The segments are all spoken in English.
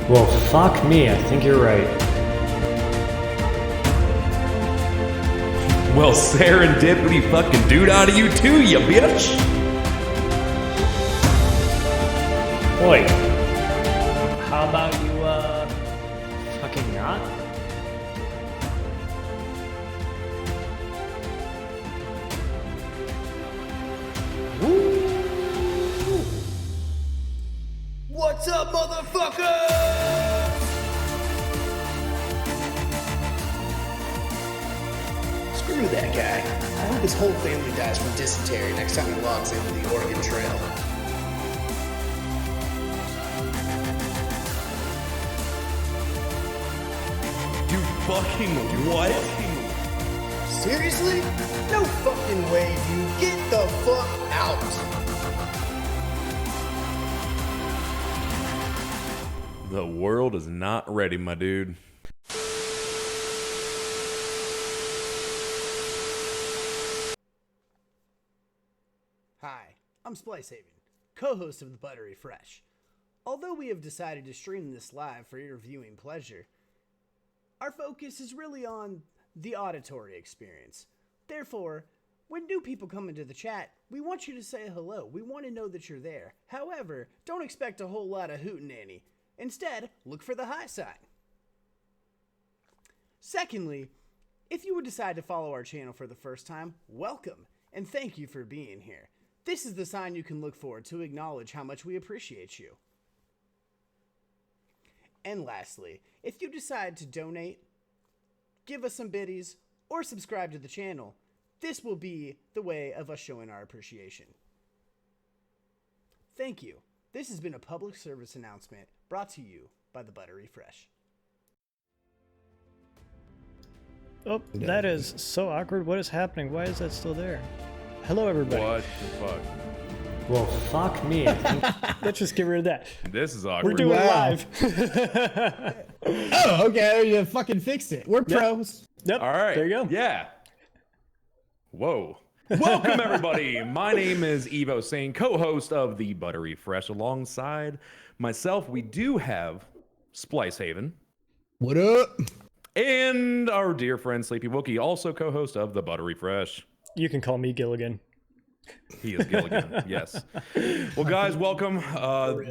Well, fuck me, I think you're right. Well, serendipity fucking dude out of you too, you bitch! Oi. How about you, fucking not? What's up, motherfucker? Screw that guy. I hope his whole family dies from dysentery next time he logs into the Oregon Trail. You fucking what? Seriously? No fucking way, dude. Get the fuck out. The world is not ready, my dude. Hi, I'm Splicehaven, co-host of the Buttery Fresh. Although we have decided to stream this live for your viewing pleasure, our focus is really on the auditory experience. Therefore, when new people come into the chat, we want you to say hello. We want to know that you're there. However, don't expect a whole lot of hootenanny. Instead, look for the high sign. Secondly, if you would decide to follow our channel for the first time, welcome and thank you for being here. This is the sign you can look for to acknowledge how much we appreciate you. And lastly, if you decide to donate, give us some biddies, or subscribe to the channel, this will be the way of us showing our appreciation. Thank you. This has been a public service announcement brought to you by the Buttery Fresh. Oh, that is so awkward. What is happening? Why is that still there? Hello, everybody. What the fuck? Well, fuck me, I think... Let's just get rid of that. This is awkward. We're doing it Wow. live. Oh, okay. You fucking fixed it. We're pros. Yep. All right. There you go. Yeah. Whoa. Welcome, everybody. My name is Evo Sane, co-host of the Buttery Fresh. Alongside myself, we do have Splicehaven. What up? And our dear friend Sleepy Wookie, also co-host of the Buttery Fresh. You can call me Gilligan. He is Gilligan, yes. Well, guys, welcome.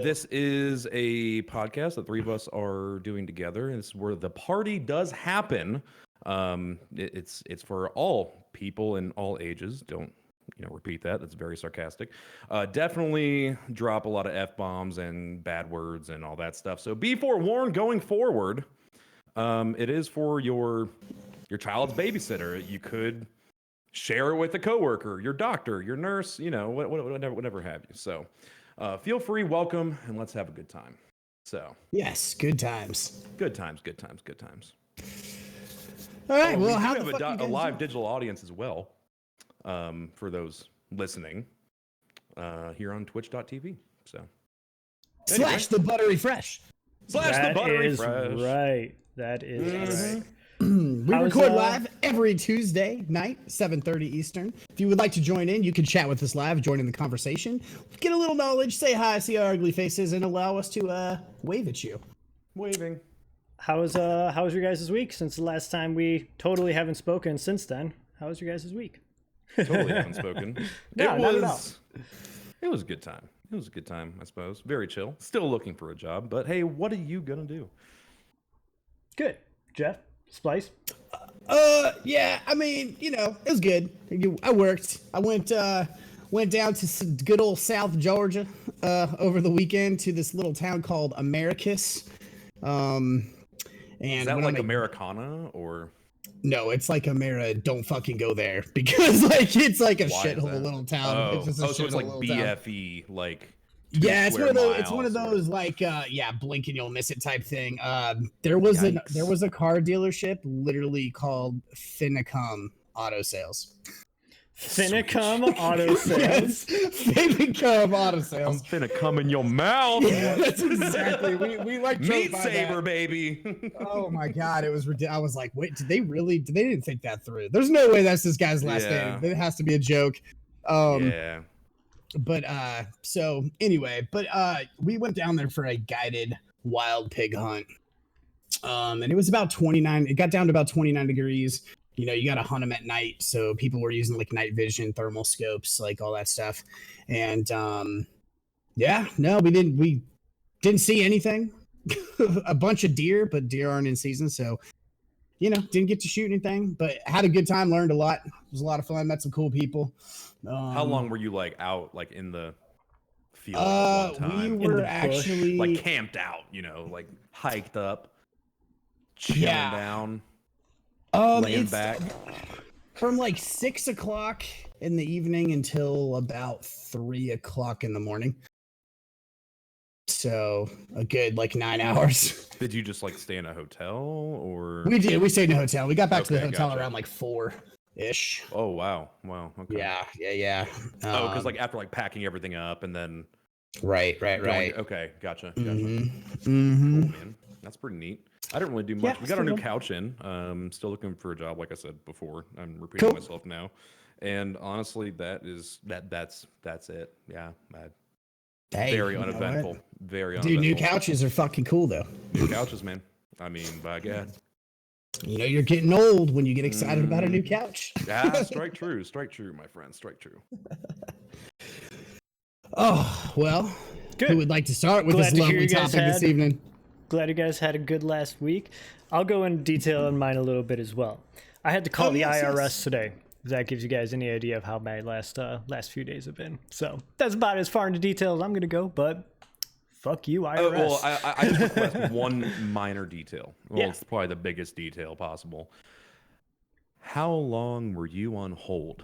This is a podcast that three of us are doing together. It's where the party does happen. It's for all people in all ages. Don't repeat that. That's very sarcastic. Definitely drop a lot of F-bombs and bad words and all that stuff. So be forewarned going forward. It is for your child's babysitter. You could share it with a coworker, your doctor, your nurse, whatever have you. So feel free, welcome, and let's have a good time. So Yes, good times. good times, good times, good times. All right. We Well, do how have the fuck you a guys live doing? digital audience as well, for those listening here on twitch.tv. So Slash the Buttery Fresh. slash the That Buttery is Fresh. right. That is right. We How's, record live every Tuesday night, 7:30 Eastern. If you would like to join in, you can chat with us live, join in the conversation, get a little knowledge, say hi, see our ugly faces, and allow us to wave at you. Waving. How was your guys' week since the last time? We totally haven't spoken since then. How was your guys' week? Totally haven't spoken. No, not at all. It was a good time. It was a good time, I suppose. Very chill. Still looking for a job, but hey, what are you gonna do? Good. Jeff? Splice? Yeah, I mean, it was good. I worked. I went down to some good old South Georgia over the weekend to this little town called Americus. And Is that when like I'm Americana or? No, it's like don't fucking go there because it's like a Why is shithole that? little town. Oh, It's just a so it's like shithole little town. BFE, like. Yeah, it's one of those. It's square one of miles those like blink and you'll miss it type thing. There was Yikes. a car dealership literally called Finicum Auto Sales. Finicum Auto Sales. Yes, Finicum Auto I'm Sales. finna come in your mouth. Yeah, that's exactly. We like joke by that. Meatsaber, baby. Oh my god, it was ridiculous. I was like, wait, did they didn't think that through? There's no way that's this guy's last Yeah. name. It has to be a joke. Yeah. But so anyway, we went down there for a guided wild pig hunt. And it was about 29. It got down to about 29 degrees. You know, you got to hunt them at night. So people were using like night vision, thermal scopes, like all that stuff. And yeah, no, we didn't see anything. A bunch of deer, but deer aren't in season. So, you know, didn't get to shoot anything, but had a good time, learned a lot. It was a lot of fun, met some cool people. How long were you like out, like in the field at one time? We were actually like camped out, you know, like hiked up, chilling down, laying back. From like 6 o'clock in the evening until about 3 o'clock in the morning. So a good like 9 hours. Did you just like stay in a hotel or? We did. We stayed in a hotel. We got back to the Okay, hotel gotcha. around like 4-ish. Oh wow. Okay. Yeah. Oh, because like after like packing everything up and then Right. going, okay, gotcha. Mm-hmm. Cool, man. That's pretty neat. I didn't really do much. Yeah, We got our new still couch in. Still looking for a job, like I said before. I'm repeating myself now. And honestly, that's it. Yeah. Hey, Very you know uneventful. what? Very Dude, uneventful. new couches are fucking cool though. New couches, man. I mean, by God. You know, you're getting old when you get excited about a new couch. Strike true, my friend, strike true. Oh, well, Good. who would like to start with Glad this to hear lovely you guys topic this had- evening? Glad you guys had a good last week. I'll go into detail on mine a little bit as well. I had to call the yes, IRS yes. today. If that gives you guys any idea of how my last few days have been. So that's about as far into detail as I'm gonna go. But fuck you, IRS. Oh, well, I just request one minor detail. Well, Yeah. it's probably the biggest detail possible. How long were you on hold?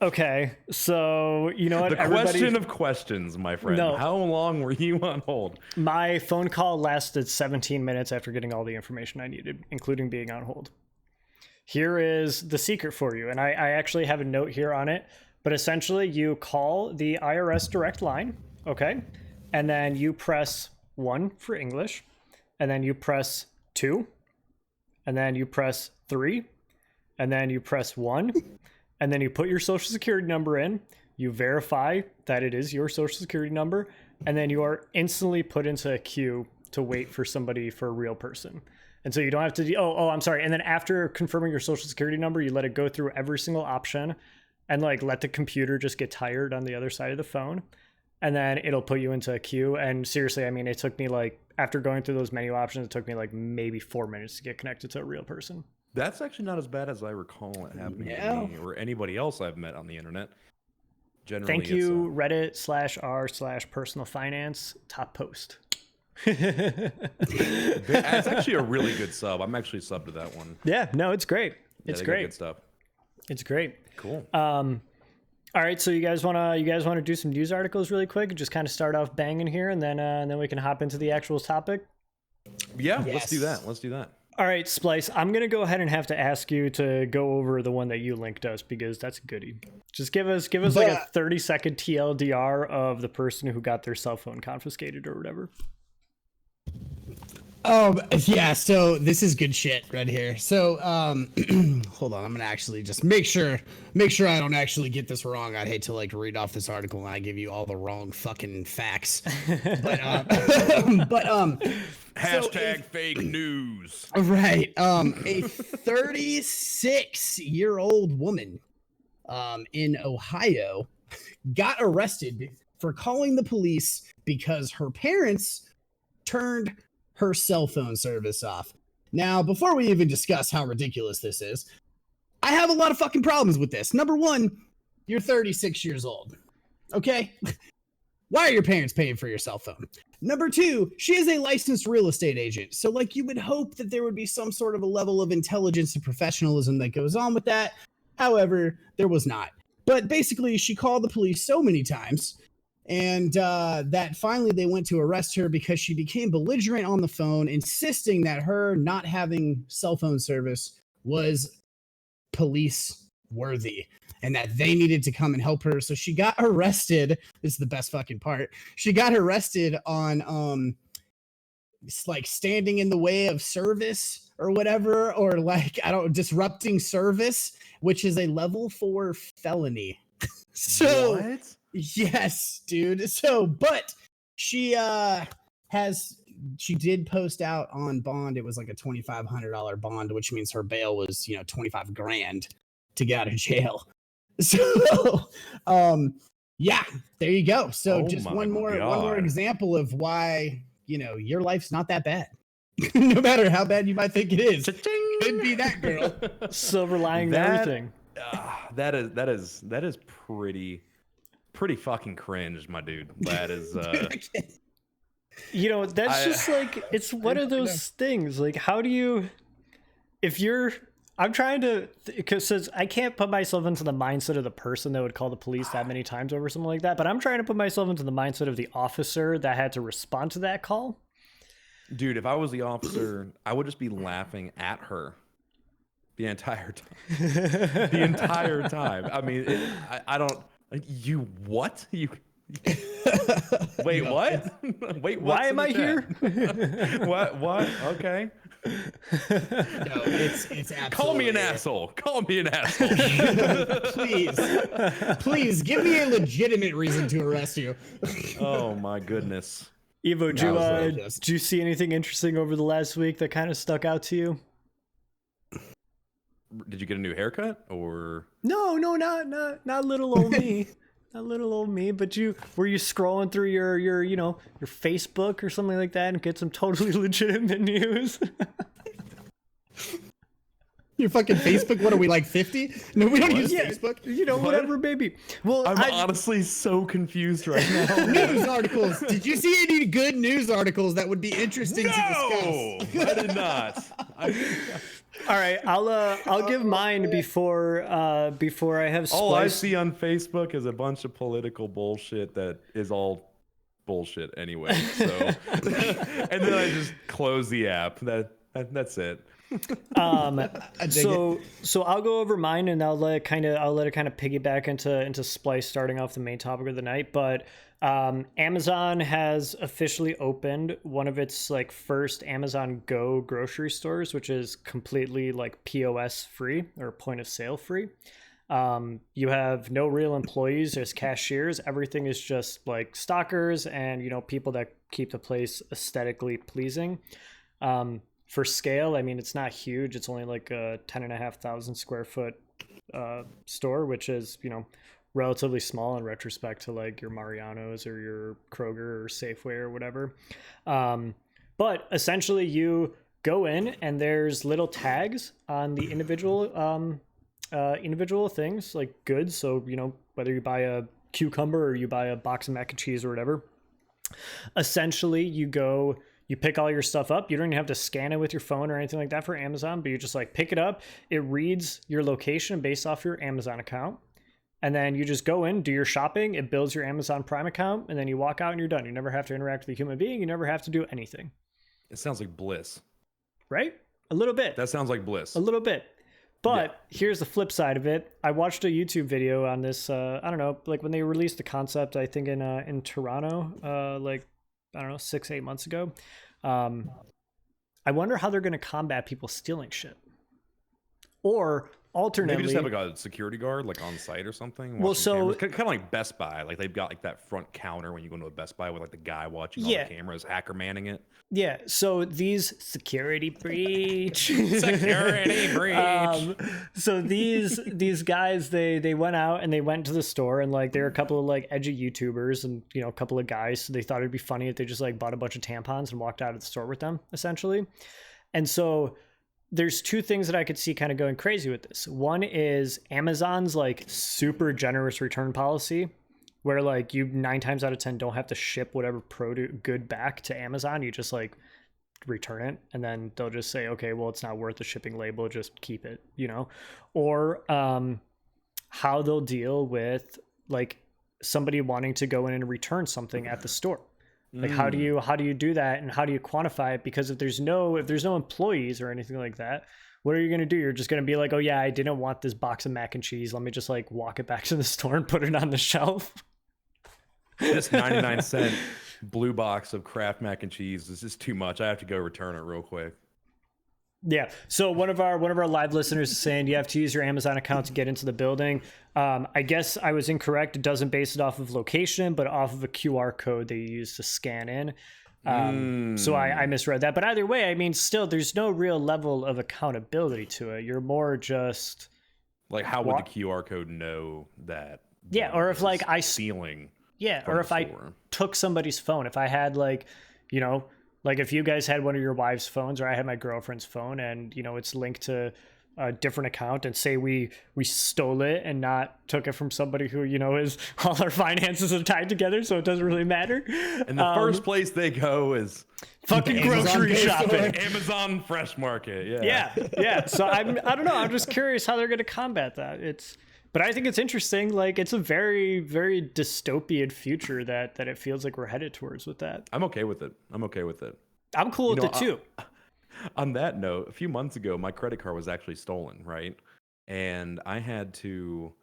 Okay, so you know what? The question of questions, my friend. No. How long were you on hold? My phone call lasted 17 minutes after getting all the information I needed, including being on hold. Here is the secret for you, and I actually have a note here on it, but essentially you call the IRS direct line, okay? And then you press 1 for English, and then you press 2, and then you press 3, and then you press 1, and then you put your social security number in, you verify that it is your social security number, and then you are instantly put into a queue to wait for somebody, for a real person. And so you don't have to I'm sorry. And then after confirming your social security number, you let it go through every single option and like let the computer just get tired on the other side of the phone. And then it'll put you into a queue. And seriously, I mean, it took me like, after going through those menu options, it took me like maybe 4 minutes to get connected to a real person. That's actually not as bad as I recall it happening Yeah. to me or anybody else I've met on the internet. Generally, Thank you, Reddit/r/personal finance, top post. It's actually a really good sub. I'm actually subbed to that one. Yeah, no, it's great. Yeah, It's they got great. Good stuff. It's great. Cool. All right, so you guys wanna do some news articles really quick, just kind of start off banging here, and then we can hop into the actual topic. Yeah, let's do Yes. that. Let's do that. All right, Splice, I'm gonna go ahead and have to ask you to go over the one that you linked us because that's a goodie. Just give us like a 30-second TLDR of the person who got their cell phone confiscated or whatever. Yeah, so this is good shit right here. So hold on, I'm gonna actually just make sure I don't actually get this wrong. I'd hate to like read off this article and I give you all the wrong fucking facts. But Hashtag fake news. right. A 36-year-old woman in Ohio got arrested for calling the police because her parents turned her cell phone service off. Now, before we even discuss how ridiculous this is, I have a lot of fucking problems with this. Number one, you're 36 years old. Okay? Why are your parents paying for your cell phone? Number two, she is a licensed real estate agent. So, like, you would hope that there would be some sort of a level of intelligence and professionalism that goes on with that. However, there was not. But basically, she called the police so many times, and that finally they went to arrest her because she became belligerent on the phone, insisting that her not having cell phone service was police worthy and that they needed to come and help her. So she got arrested. This is the best fucking part. She got arrested on it's like standing in the way of service or whatever, or like, disrupting service, which is a level 4 felony. So What? yes, dude. So, but She she did post out on bond. It was like a $2,500 bond, which means her bail was 25 grand to get out of jail. So yeah, there you go. So just one more example of why your life's not that bad. No matter how bad you might think it is. Could be that girl. Silver lining to everything. That is pretty fucking cringe, my dude. That is that's just like, it's one of those things. Like, how do you, I'm trying to, because I can't put myself into the mindset of the person that would call the police that many times over something like that, but I'm trying to put myself into the mindset of the officer that had to respond to that call. Dude, if I was the officer, I would just be laughing at her the entire time. The entire time. I mean, I don't. You what? You wait, what? Wait, why am I here? What? Okay. No, it's absolutely. Call me an asshole. Call me an asshole. Please give me a legitimate reason to arrest you. Oh my goodness. Evo, did you see anything interesting over the last week that kind of stuck out to you? Did you get a new haircut or? No, not little old me. Not little old me, but were you scrolling through your Facebook or something like that and get some totally legitimate news? Your fucking Facebook? What are we, like 50? No, we don't use Facebook. Whatever, baby. Well, I'm honestly so confused right now. News articles. Did you see any good news articles that would be interesting to discuss? I did not. All right, I'll give mine before I have Splice. All I see on Facebook is a bunch of political bullshit that is all bullshit anyway. So, and then I just close the app. That's it. So I'll go over mine and I'll let it kind of piggyback into Splice starting off the main topic of the night. But Amazon has officially opened one of its like first Amazon Go grocery stores, which is completely like POS free or point of sale free. You have no real employees as cashiers. Everything is just like stockers and people that keep the place aesthetically pleasing. For scale, I mean, it's not huge. It's only like a 10,500 square foot store, which is, relatively small in retrospect to like your Mariano's or your Kroger or Safeway or whatever. But essentially you go in and there's little tags on the individual things like goods. So, whether you buy a cucumber or you buy a box of mac and cheese or whatever, essentially you pick all your stuff up. You don't even have to scan it with your phone or anything like that for Amazon, but you just like pick it up. It reads your location based off your Amazon account. And then you just go in, do your shopping. It builds your Amazon Prime account. And then you walk out and you're done. You never have to interact with a human being. You never have to do anything. It sounds like bliss. Right? A little bit. That sounds like bliss. A little bit. But here's the flip side of it. I watched a YouTube video on this, I don't know, like when they released the concept, I think in Toronto, 6-8 months ago. I wonder how they're going to combat people stealing shit. Or alternately, maybe just have like a security guard like on site or something. Well, so kind of like Best Buy, like they've got like that front counter when you go into a Best Buy with like the guy watching all the cameras, hacker manning it. Yeah. So these security breach. So these guys, they went out and they went to the store and like there were a couple of like edgy YouTubers and a couple of guys. So they thought it'd be funny if they just like bought a bunch of tampons and walked out of the store with them essentially. And so there's two things that I could see kind of going crazy with this. One is Amazon's like super generous return policy where like you 9 times out of 10 don't have to ship whatever good back to Amazon. You just like return it and then they'll just say, okay, well, it's not worth the shipping label. Just keep it, or how they'll deal with like somebody wanting to go in and return something at the store. Like how do you do that and how do you quantify it? Because if there's no employees or anything like that, what are you going to do? You're just going to be like, oh yeah, I didn't want this box of mac and cheese. Let me just like walk it back to the store and put it on the shelf. This 99-cent blue box of Kraft mac and cheese is just too much. I have to go return it real quick. Yeah. So one of our live listeners is saying you have to use your Amazon account to get into the building. I guess I was incorrect. It doesn't base it off of location, but off of a QR code they use to scan in. So I misread that. But either way, I mean, still, there's no real level of accountability to it. You're more just like, how would the QR code know that? Yeah, or if like I stealing. Yeah, or if I took somebody's phone, if I had like, you know, like if you guys had one of your wife's phones, or I had my girlfriend's phone, and you know it's linked to a different account, and say we stole it and not took it from somebody who, you know, is all our finances are tied together, so it doesn't really matter. And the first place they go is fucking grocery shopping. Amazon Fresh Market. Yeah. So I don't know. I'm just curious how they're going to combat that. But I think it's interesting. Like, it's a very, very dystopian future that it feels like we're headed towards with that. I'm okay with it. I'm cool with it too. On that note, a few months ago, my credit card was actually stolen, right? And I had to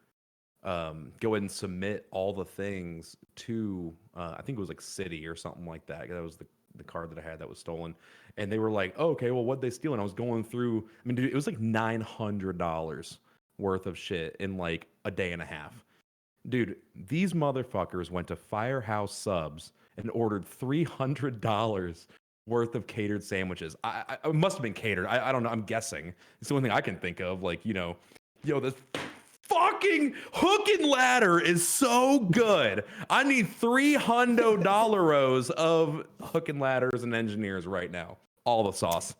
go ahead and submit all the things to, I think it was like Citi or something like that. That was the card that I had that was stolen. And they were like, oh, okay, well, what'd they steal? And I was going through, I mean, dude, it was like $900 worth of shit in like a day and a half. Dude, these motherfuckers went to Firehouse Subs and ordered $300 worth of catered sandwiches. I it must have been catered. I don't know. I'm guessing. It's the only thing I can think of. Like, you know, this fucking hook and ladder is so good. I need $300 of hook and ladders and engineers right now. All the sauce,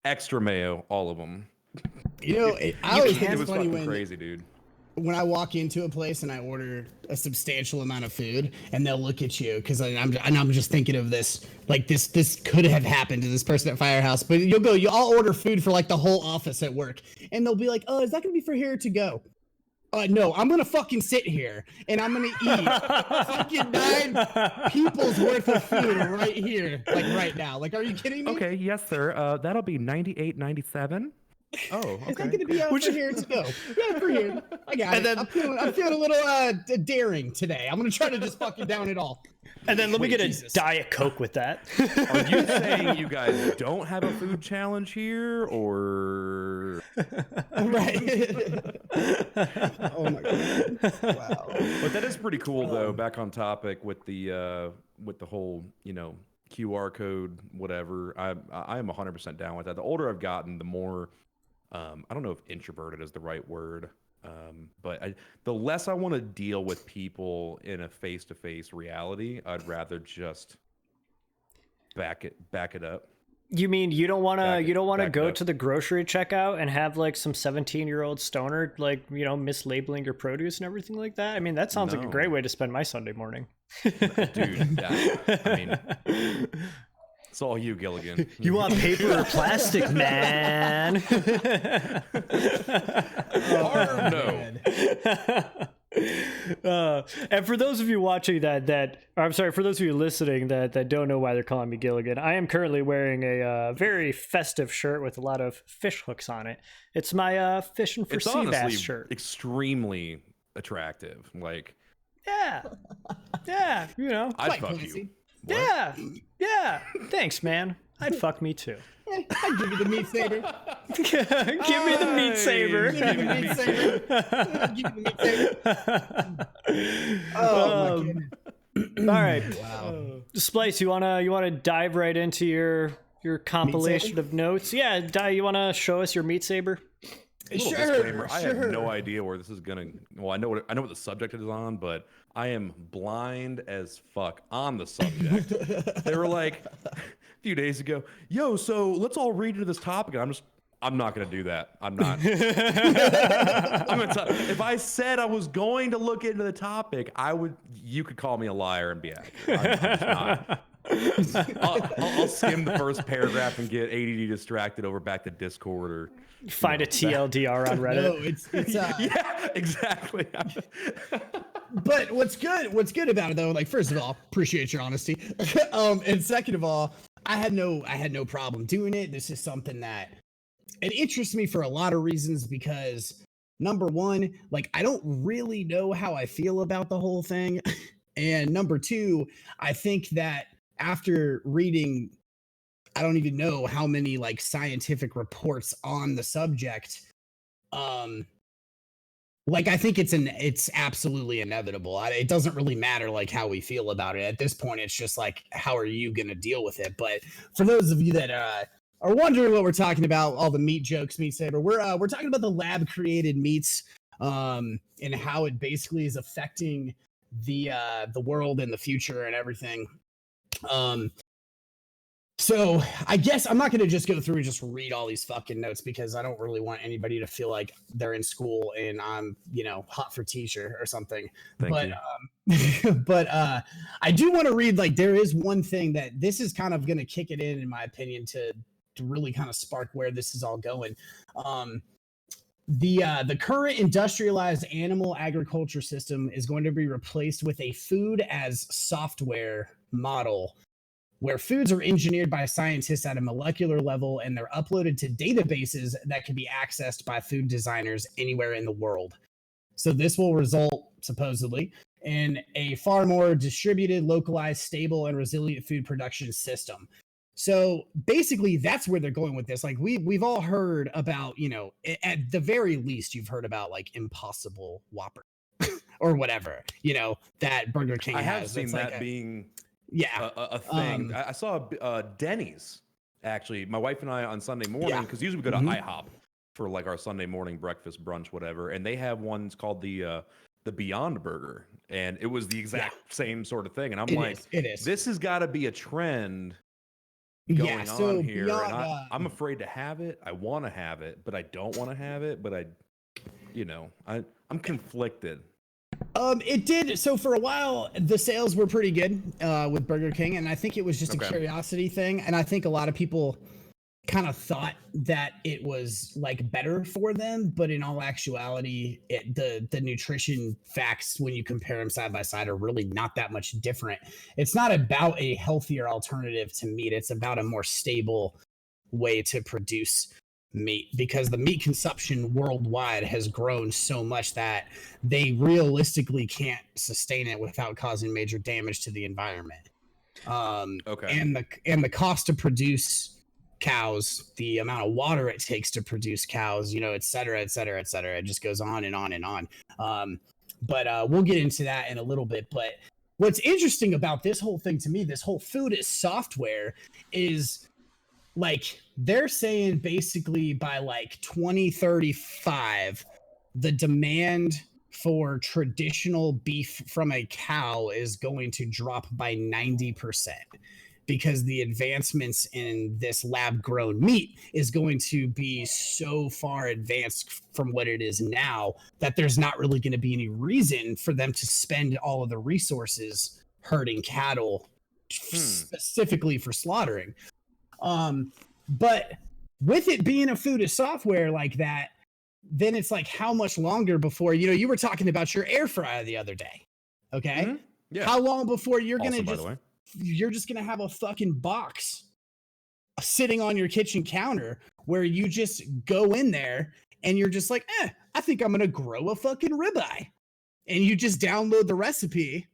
extra mayo, all of them. You know, I always think It it's was funny fucking crazy, dude. When I walk into a place and I order a substantial amount of food, and they'll look at you because I'm just thinking of this, like this could have happened to this person at Firehouse. But you all order food for like the whole office at work, and they'll be like, "Oh, is that gonna be for here to go?" No, I'm gonna fucking sit here and I'm gonna eat fucking 9 people's worth of food right here, like right now. Like, are you kidding me? Okay, yes, sir. That'll be $98.97. Oh, okay. Is that going to be for here to go? Yeah, for here. I got it. I'm feeling a little daring today. I'm going to try to just fucking down it all. And then let me get a Diet Coke with that. Are you saying you guys don't have a food challenge here, or? Right. Oh my god! Wow. But that is pretty cool, though. Back on topic with the whole, you know, QR code, whatever. I am 100% down with that. The older I've gotten, the more. I don't know if introverted is the right word, but the less I want to deal with people in a face-to-face reality, I'd rather just back it up. You mean you don't want to go to the grocery checkout and have like some 17-year-old stoner, like, you know, mislabeling your produce and everything like that? I mean, that sounds like a great way to spend my Sunday morning. Dude, I mean, it's all you, Gilligan. You want paper or plastic, man? Hard no. And for those of you watching for those of you listening that don't know why they're calling me Gilligan, I am currently wearing a very festive shirt with a lot of fish hooks on it. It's my fishing for sea bass shirt. Extremely attractive. Like, yeah, you know, I'd fuck you. What? Yeah. Thanks, man. I'd fuck me too. I'd give you the Meatsaber. Give me the Meatsaber. Give me the Meatsaber. Give me the Meatsaber. Oh my goodness. All right. Wow. Splice, you wanna dive right into your compilation of notes? Yeah, you wanna show us your Meatsaber? Disclaimer, I have no idea where this is gonna. Well, I know what the subject is on, but I am blind as fuck on the subject. They were like a few days ago, "Yo, so let's all read into this topic." And I'm not gonna do that. I'm not. If I said I was going to look into the topic, you could call me a liar and be accurate. I'm just not. I'll skim the first paragraph and get ADD distracted over back to Discord or find a TLDR on Reddit. No, it's yeah, exactly. But what's good about it though, like, first of all, appreciate your honesty. And second of all, I had no problem doing it. This is something that it interests me for a lot of reasons, because number one, like, I don't really know how I feel about the whole thing. And number two, I think that after reading I don't even know how many like scientific reports on the subject. Like I think it's absolutely inevitable. It doesn't really matter like how we feel about it at this point. It's just like how are you going to deal with it? But for those of you that are wondering what we're talking about, all the meat jokes, Meatsaber, we're talking about the lab created meats, and how it basically is affecting the world and the future and everything. So I guess I'm not going to just go through and just read all these fucking notes because I don't really want anybody to feel like they're in school and I'm, hot for teacher or something. Thank you. But I do want to read, like, there is one thing that this is kind of going to kick it in my opinion, to really kind of spark where this is all going. The current industrialized animal agriculture system is going to be replaced with a food as software model where foods are engineered by scientists at a molecular level and they're uploaded to databases that can be accessed by food designers anywhere in the world. So this will result, supposedly, in a far more distributed, localized, stable, and resilient food production system. So basically, that's where they're going with this. Like we've all heard about, at the very least, you've heard about like Impossible Whopper or whatever, that Burger King I has. have seen that being a thing. I saw Denny's, actually. My wife and I on Sunday morning, because usually we go to IHOP for like our Sunday morning breakfast, brunch, whatever, and they have ones called the Beyond Burger, and it was the exact same sort of thing. And I'm it is. This has got to be a trend going on here. Beyond, and I'm afraid to have it. I want to have it, but I don't want to have it. But I'm conflicted. It did. So for a while, the sales were pretty good with Burger King, and I think it was just a curiosity thing. And I think a lot of people kind of thought that it was like better for them, but in all actuality, the nutrition facts when you compare them side by side are really not that much different. It's not about a healthier alternative to meat. It's about a more stable way to produce meat, because the meat consumption worldwide has grown so much that they realistically can't sustain it without causing major damage to the environment. And the cost to produce cows, the amount of water it takes to produce cows, et cetera, et cetera, et cetera. It just goes on and on and on. But we'll get into that in a little bit. But what's interesting about this whole thing to me, this whole food as software, is like they're saying basically by like 2035, the demand for traditional beef from a cow is going to drop by 90%, because the advancements in this lab grown meat is going to be so far advanced from what it is now that there's not really going to be any reason for them to spend all of the resources herding cattle specifically for slaughtering. But with it being a food as software like that, then it's like how much longer before, you were talking about your air fryer the other day. Okay. Mm-hmm. Yeah. How long before you're going Also, to you're just going to have a fucking box sitting on your kitchen counter where you just go in there and you're just like, I think I'm going to grow a fucking ribeye. And you just download the recipe.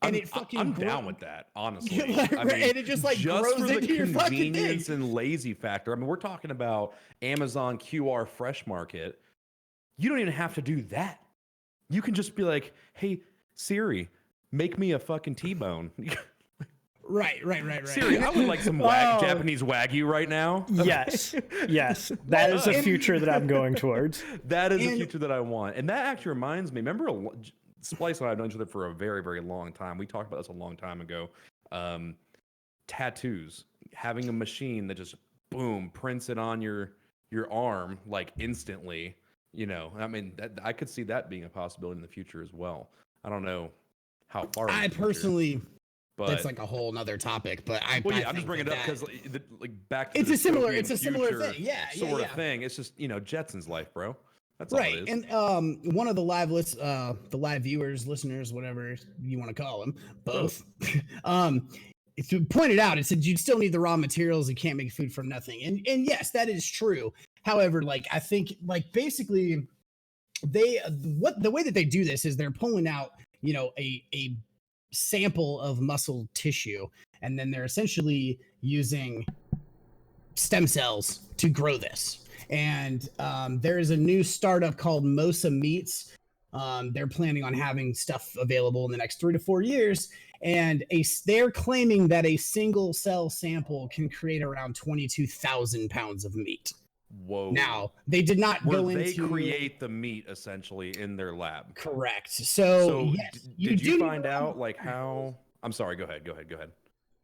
And I'm down with that, honestly. And it just like just grows for into your the fucking convenience thing. and lazy factor. I mean, we're talking about Amazon QR Fresh Market. You don't even have to do that. You can just be like, hey, Siri, make me a fucking T-bone. Right. Siri, I would like some Japanese Wagyu right now. Yes. That is a future that I'm going towards. That is a future that I want. And that actually reminds me, remember Splice and I have known each other for a very, very long time. We talked about this a long time ago. Tattoos, having a machine that just boom prints it on your arm like instantly. I mean, I could see that being a possibility in the future as well. I don't know how far. I personally, but that's like a whole nother topic. But I'm just bringing it up because like back to it's the a similar future thing. Yeah, sort of thing. It's just Jetson's life, bro. That's right. all it is. And one of the live viewers, listeners, whatever you want to call them, both, it pointed out, it said you'd still need the raw materials. You can't make food from nothing. And yes, that is true. However, like I think like basically the way that they do this is they're pulling out, a sample of muscle tissue, and then they're essentially using stem cells to grow this. And there is a new startup called Mosa Meats. They're planning on having stuff available in the next 3 to 4 years, and they're claiming that a single cell sample can create around 22,000 pounds of meat. Whoa. Now, they did not Where go they into... create the meat essentially in their lab. Correct. So yes, did you find out like how... I'm sorry, go ahead.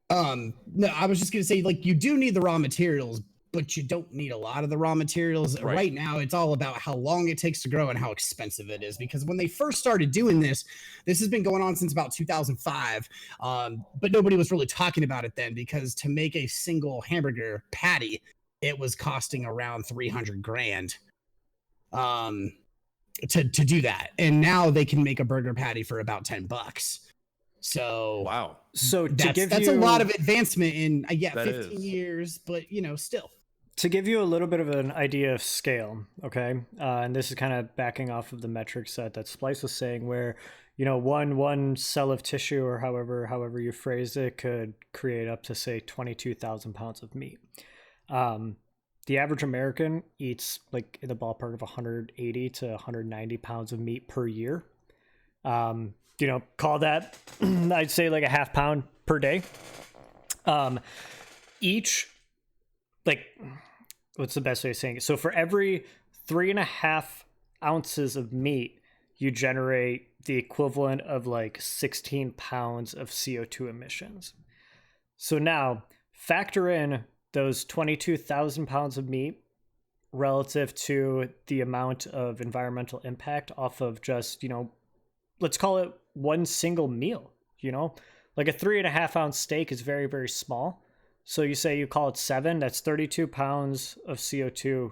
No, I was just going to say, like, you do need the raw materials, but you don't need a lot of the raw materials. Right now, it's all about how long it takes to grow and how expensive it is. Because when they first started doing this has been going on since about 2005. But nobody was really talking about it then, because to make a single hamburger patty, it was costing around $300,000 to do that. And now they can make a burger patty for about $10. So wow. So that's a lot of advancement in 15 is. years, but still. To give you a little bit of an idea of scale, okay, and this is kind of backing off of the metric set that Splice was saying, where one cell of tissue, or however you phrase it, could create up to say 22,000 pounds of meat. The average American eats like in the ballpark of 180 to 190 pounds of meat per year. Call that I'd say like a half pound per day. What's the best way of saying it? So for every 3.5 ounces of meat, you generate the equivalent of like 16 pounds of CO2 emissions. So now factor in those 22,000 pounds of meat relative to the amount of environmental impact off of just, let's call it one single meal, like a 3.5 ounce steak is very, very small. So you say you call it 7, that's 32 pounds of CO2,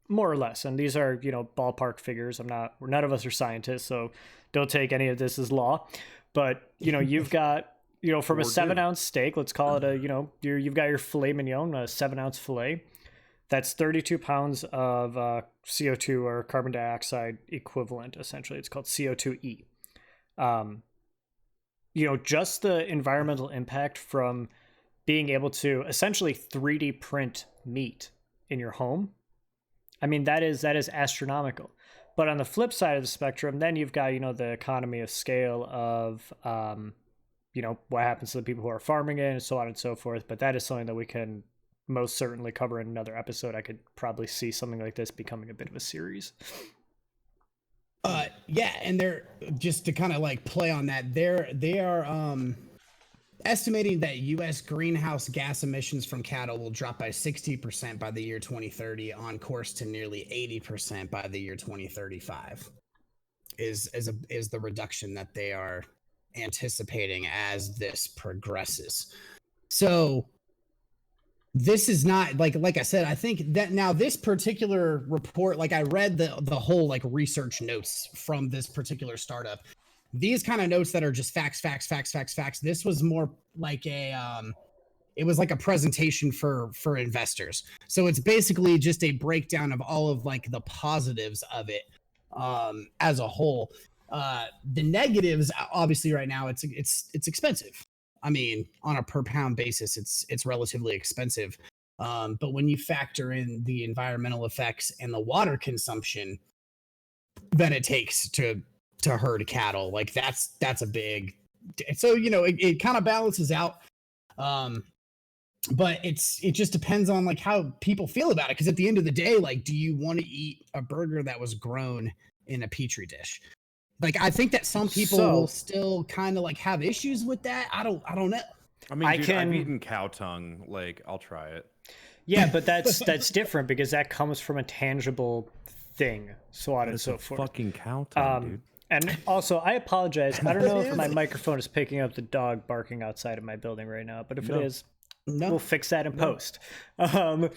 more or less. And these are, ballpark figures. None of us are scientists, so don't take any of this as law. But, you've got, from a 7 ounce steak, let's call it you've got your filet mignon, a 7 ounce filet. That's 32 pounds of CO2 or carbon dioxide equivalent, essentially. It's called CO2e. Just the environmental impact from being able to essentially 3D print meat in your home. I mean, that is astronomical. But on the flip side of the spectrum, then you've got, the economy of scale of, what happens to the people who are farming it and so on and so forth. But that is something that we can most certainly cover in another episode. I could probably see something like this becoming a bit of a series. And they're, just to kind of like play on that, they are estimating that U.S. greenhouse gas emissions from cattle will drop by 60% by the year 2030, on course to nearly 80% by the year 2035. Is the reduction that they are anticipating as this progresses. So this is not like I said, I think that now this particular report, like I read the whole like research notes from this particular startup. These kind of notes that are just facts. This was more like it was like a presentation for investors. So it's basically just a breakdown of all of like the positives of it as a whole. The negatives, obviously, right now it's expensive. I mean, on a per pound basis, it's relatively expensive. But when you factor in the environmental effects and the water consumption that it takes to herd cattle, like that's a big. So it kind of balances out. But it just depends on like how people feel about it. Because at the end of the day, like, do you want to eat a burger that was grown in a petri dish? Like, I think that some people will still kind of like have issues with that. I don't know. I mean, I've eaten cow tongue. Like, I'll try it. Yeah, but that's different because that comes from a tangible thing, so on and so forth. Fucking cow tongue, dude. And also, I apologize. I don't know if my microphone is picking up the dog barking outside of my building right now, but if it is, we'll fix that in post. But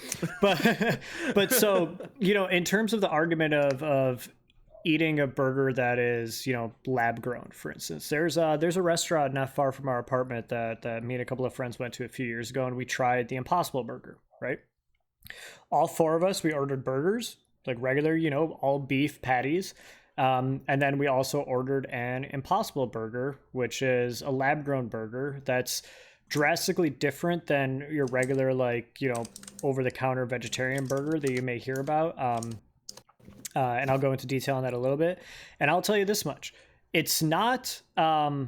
so, in terms of the argument of eating a burger that is, lab grown, for instance, there's a restaurant not far from our apartment that me and a couple of friends went to a few years ago, and we tried the Impossible Burger, right? All four of us, we ordered burgers, like regular, all beef patties. And then we also ordered an Impossible Burger, which is a lab-grown burger that's drastically different than your regular, like, over-the-counter vegetarian burger that you may hear about. And I'll go into detail on that a little bit. And I'll tell you this much. It's not, you're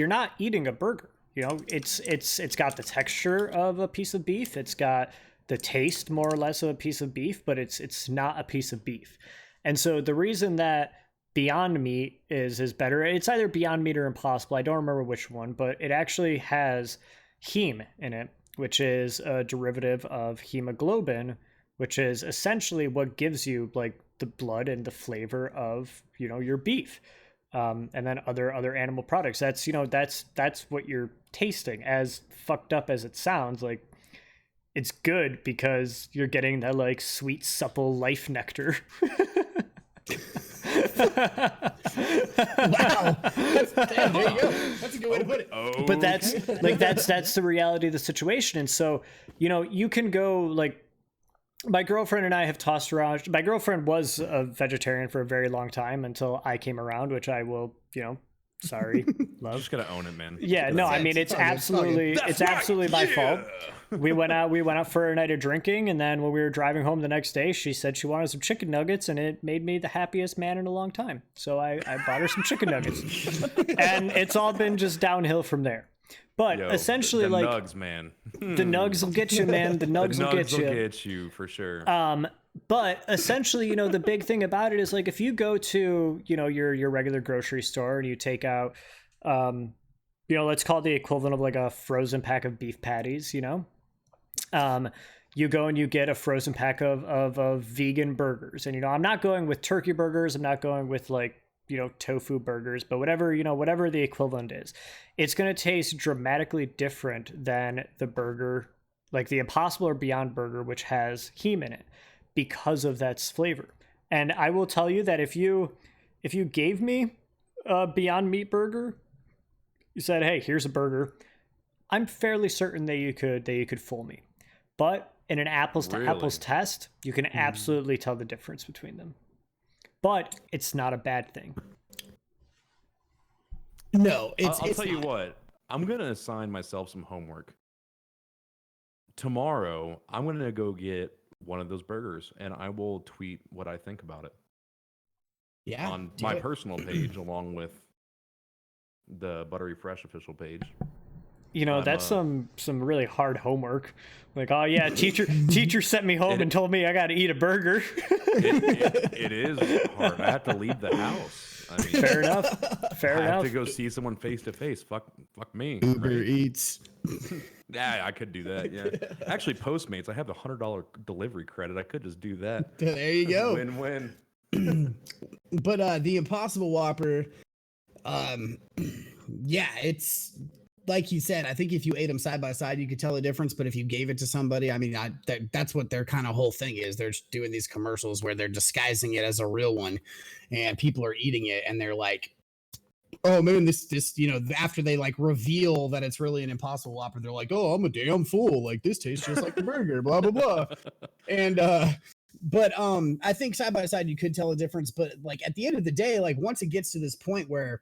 not eating a burger. It's got the texture of a piece of beef. It's got the taste more or less of a piece of beef, but it's not a piece of beef. And so the reason that Beyond Meat is better, it's either Beyond Meat or Impossible. I don't remember which one, but it actually has heme in it, which is a derivative of hemoglobin, which is essentially what gives you like the blood and the flavor of, your beef. And then other animal products. That's what you're tasting. As fucked up as it sounds, like, it's good because you're getting that like sweet, supple life nectar. Wow. Damn, there you go. That's a good way to put it. But that's the reality of the situation. And so, you can go like, my girlfriend and I have tossed around. My girlfriend was a vegetarian for a very long time until I came around, which I will, sorry, love. I'm just gonna own it, man. Yeah, no, I mean, it's absolutely my fault. We went out for a night of drinking, and then when we were driving home the next day, she said she wanted some chicken nuggets, and it made me the happiest man in a long time. So I bought her some chicken nuggets, and it's all been just downhill from there. But essentially, the like, nugs, man. The nugs will get you, man. The nugs will get you. Will get you for sure. But essentially, the big thing about it is, like, if you go to, your regular grocery store and you take out, let's call it the equivalent of like a frozen pack of beef patties, you go and you get a frozen pack of vegan burgers. And, I'm not going with turkey burgers. I'm not going with like, tofu burgers, but whatever the equivalent is, it's going to taste dramatically different than the burger, like the Impossible or Beyond Burger, which has heme in it, because of that flavor. And I will tell you that if you gave me a Beyond Meat burger, you said, hey, here's a burger, I'm fairly certain that you could fool me. But in an apples to apples test, you can absolutely tell the difference between them. But it's not a bad thing. No, I'll tell you what. I'm going to assign myself some homework. Tomorrow, I'm going to go get one of those burgers, and I will tweet what I think about it. Yeah. On my personal page, along with the Buttery Fresh official page. That's some really hard homework. Like, oh yeah, teacher sent me home and told me I got to eat a burger. It is hard. I have to leave the house. I mean, fair enough. I have to go see someone face to face. Fuck me. Uber Eats. Yeah, I could do that. Yeah, actually, Postmates. I have the $100 delivery credit. I could just do that. There you go. Win-win. But the Impossible Whopper, yeah, it's like you said. I think if you ate them side by side, you could tell the difference. But if you gave it to somebody, I mean, that's what their kind of whole thing is. They're just doing these commercials where they're disguising it as a real one, and people are eating it, and they're like, oh man, this after they like reveal that it's really an Impossible Whopper, they're like, oh, I'm a damn fool, like this tastes just like the burger, blah blah blah. And but I think side by side you could tell a difference, but like at the end of the day, like once it gets to this point where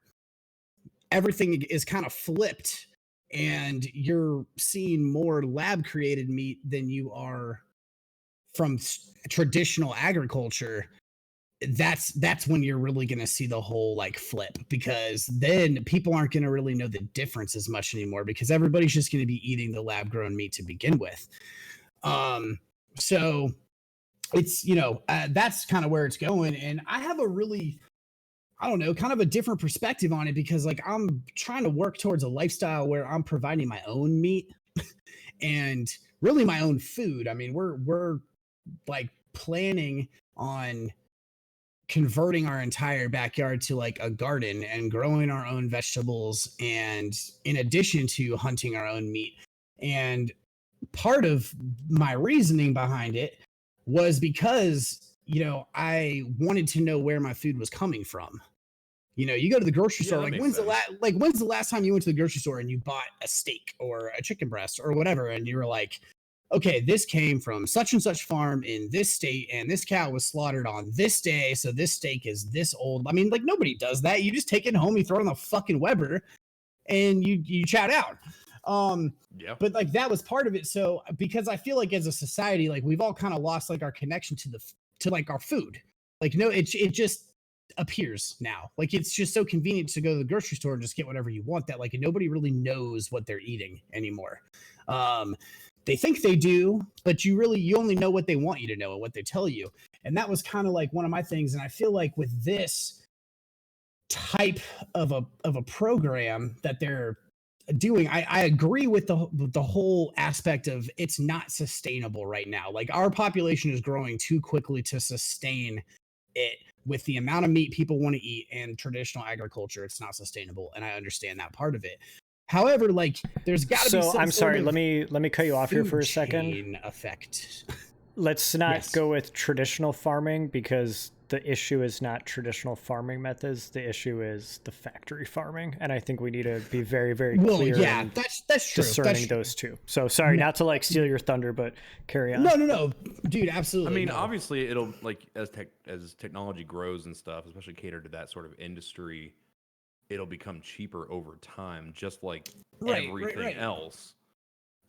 everything is kind of flipped and you're seeing more lab created meat than you are from traditional agriculture, that's when you're really going to see the whole like flip, because then people aren't going to really know the difference as much anymore, because everybody's just going to be eating the lab grown meat to begin with. So it's, that's kind of where it's going. And I have a really, I don't know, kind of a different perspective on it, because like I'm trying to work towards a lifestyle where I'm providing my own meat and really my own food. I mean, we're like planning on converting our entire backyard to like a garden and growing our own vegetables, and in addition to hunting our own meat. And part of my reasoning behind it was because, I wanted to know where my food was coming from. You go to the grocery store, like when's the last time you went to the grocery store and you bought a steak or a chicken breast or whatever, and you were like, okay, this came from such and such farm in this state, and this cow was slaughtered on this day, so this steak is this old. I mean, like, nobody does that. You just take it home, you throw it on the fucking Weber, and you chat out. Yeah. But like that was part of it. So because I feel like as a society, like we've all kind of lost like our connection to like our food. Like no, it just appears now. Like it's just so convenient to go to the grocery store and just get whatever you want that like nobody really knows what they're eating anymore. They think they do, but you only know what they want you to know and what they tell you. And that was kind of like one of my things. And I feel like with this type of a program that they're doing, I agree with the whole aspect of it's not sustainable right now. Like our population is growing too quickly to sustain it with the amount of meat people want to eat and traditional agriculture. It's not sustainable, and I understand that part of it. However, like there's got to be some I'm sorry, sort let me cut you off here for a food second. chain effect. Let's not Yes. go with traditional farming, because the issue is not traditional farming methods. The issue is the factory farming, and I think we need to be very, very Well, clear yeah, in that's true. discerning That's true. those two. So sorry, not to like steal your thunder, but carry on. No, dude, absolutely. I mean, no. obviously, it'll like as technology grows and stuff, especially catered to that sort of industry, it'll become cheaper over time, just like everything right. else.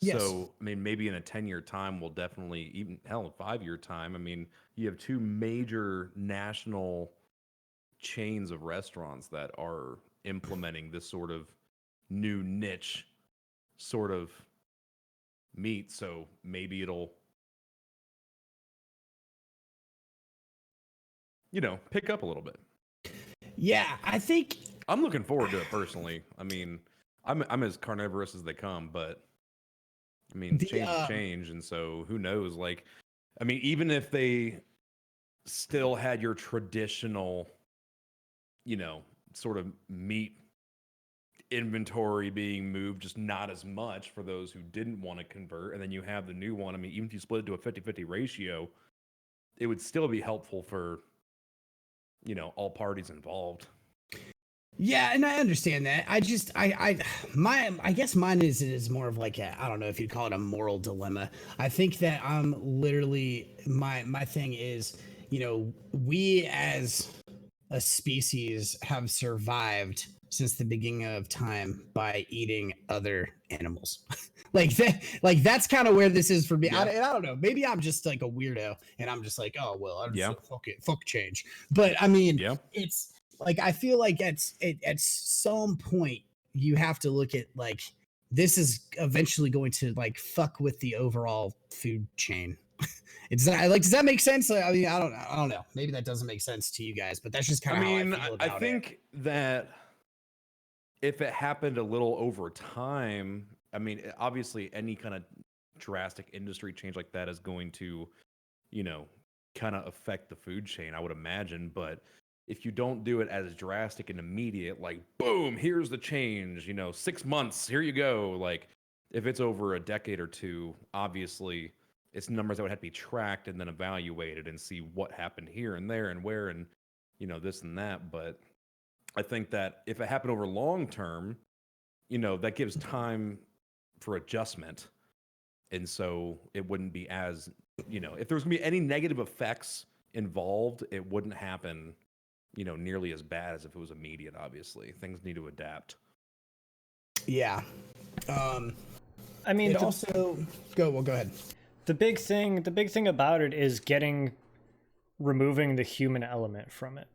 Yes. So, I mean, maybe in a 10-year time, we'll definitely, even hell, a 5-year time. I mean, you have two major national chains of restaurants that are implementing this sort of new niche sort of meat. So maybe it'll, pick up a little bit. Yeah, I think I'm looking forward to it personally. I mean, I'm as carnivorous as they come, but I mean, change, and so who knows? Like, I mean, even if they still had your traditional, sort of meat inventory being moved, just not as much for those who didn't want to convert, and then you have the new one. I mean, even if you split it to a 50-50 ratio, it would still be helpful for, all parties involved. Yeah, and I understand that. I guess mine is more of like I don't know if you'd call it a moral dilemma. I think that I'm literally my thing is, we as a species have survived since the beginning of time by eating other animals. That's kind of where this is for me. Yeah. I don't know. Maybe I'm just like a weirdo and I'm just like, oh well, I'm Yeah. fuck change. But I mean, Yeah. it's like I feel like at some point you have to look at like this is eventually going to like fuck with the overall food chain. Does that make sense? I mean, I don't know. Maybe that doesn't make sense to you guys, but that's just kind of how I feel about I think that if it happened a little over time, I mean, obviously any kind of drastic industry change like that is going to, kind of affect the food chain, I would imagine. But if you don't do it as drastic and immediate, like, boom, here's the change, 6 months, here you go. Like, if it's over a decade or two, obviously it's numbers that would have to be tracked and then evaluated and see what happened here and there and where and, this and that. But I think that if it happened over long term, that gives time for adjustment. And so it wouldn't be as, if there's going to be any negative effects involved, it wouldn't happen, nearly as bad as if it was immediate, obviously. Things need to adapt. Yeah. I mean, Go ahead. the big thing about it is removing the human element from it.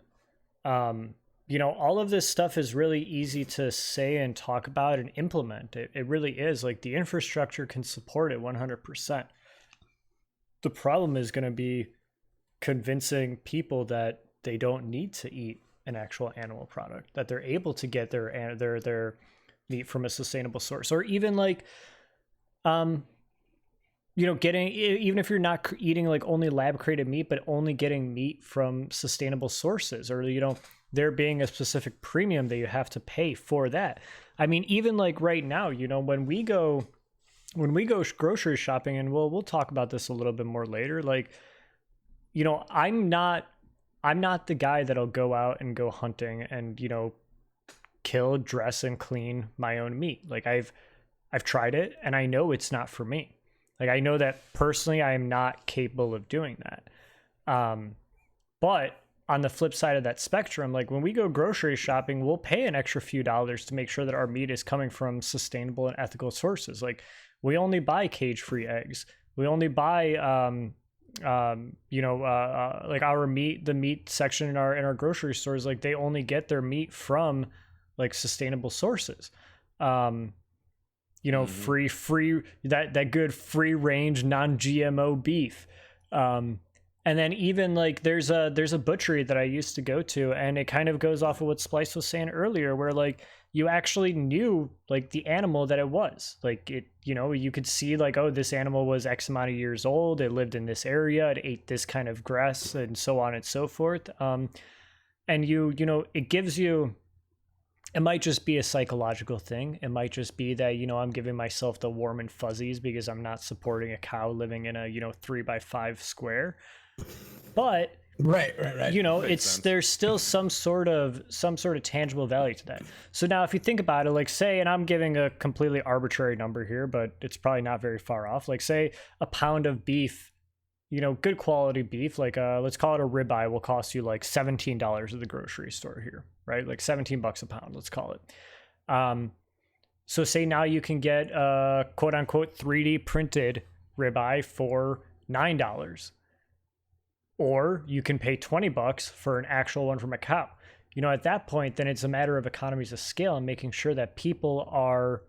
All of this stuff is really easy to say and talk about and implement. It really is. Like, the infrastructure can support it 100%. The problem is going to be convincing people that they don't need to eat an actual animal product, that they're able to get their meat from a sustainable source, or even like, getting, even if you're not eating like only lab created meat, but only getting meat from sustainable sources, or, there being a specific premium that you have to pay for that. I mean, even like right now, when we go grocery shopping, and we'll talk about this a little bit more later, like, I'm not the guy that'll go out and go hunting and, kill, dress, and clean my own meat. Like, I've tried it and I know it's not for me. Like, I know that personally I am not capable of doing that. But on the flip side of that spectrum, like when we go grocery shopping, we'll pay an extra few dollars to make sure that our meat is coming from sustainable and ethical sources. Like, we only buy cage-free eggs. We only buy, like our meat, the meat section in our grocery stores, like they only get their meat from like sustainable sources. Free that good free range non-GMO beef. And then even like there's a butchery that I used to go to, and it kind of goes off of what Splice was saying earlier, where like you actually knew like the animal that it was. Like it, you could see like, oh, this animal was X amount of years old, it lived in this area, it ate this kind of grass, and so on and so forth. And it gives you, it might just be a psychological thing. It might just be that, I'm giving myself the warm and fuzzies because I'm not supporting a cow living in a, 3x5 square. But right. There's still some sort of tangible value to that. So now if you think about it, like say, and I'm giving a completely arbitrary number here, but it's probably not very far off. Like say a pound of beef, good quality beef, like let's call it a ribeye, will cost you like $17 at the grocery store here, right? Like $17 a pound, let's call it. So say now you can get a quote unquote 3D printed ribeye for $9. Or you can pay $20 for an actual one from a cow. At that point, then it's a matter of economies of scale and making sure that people are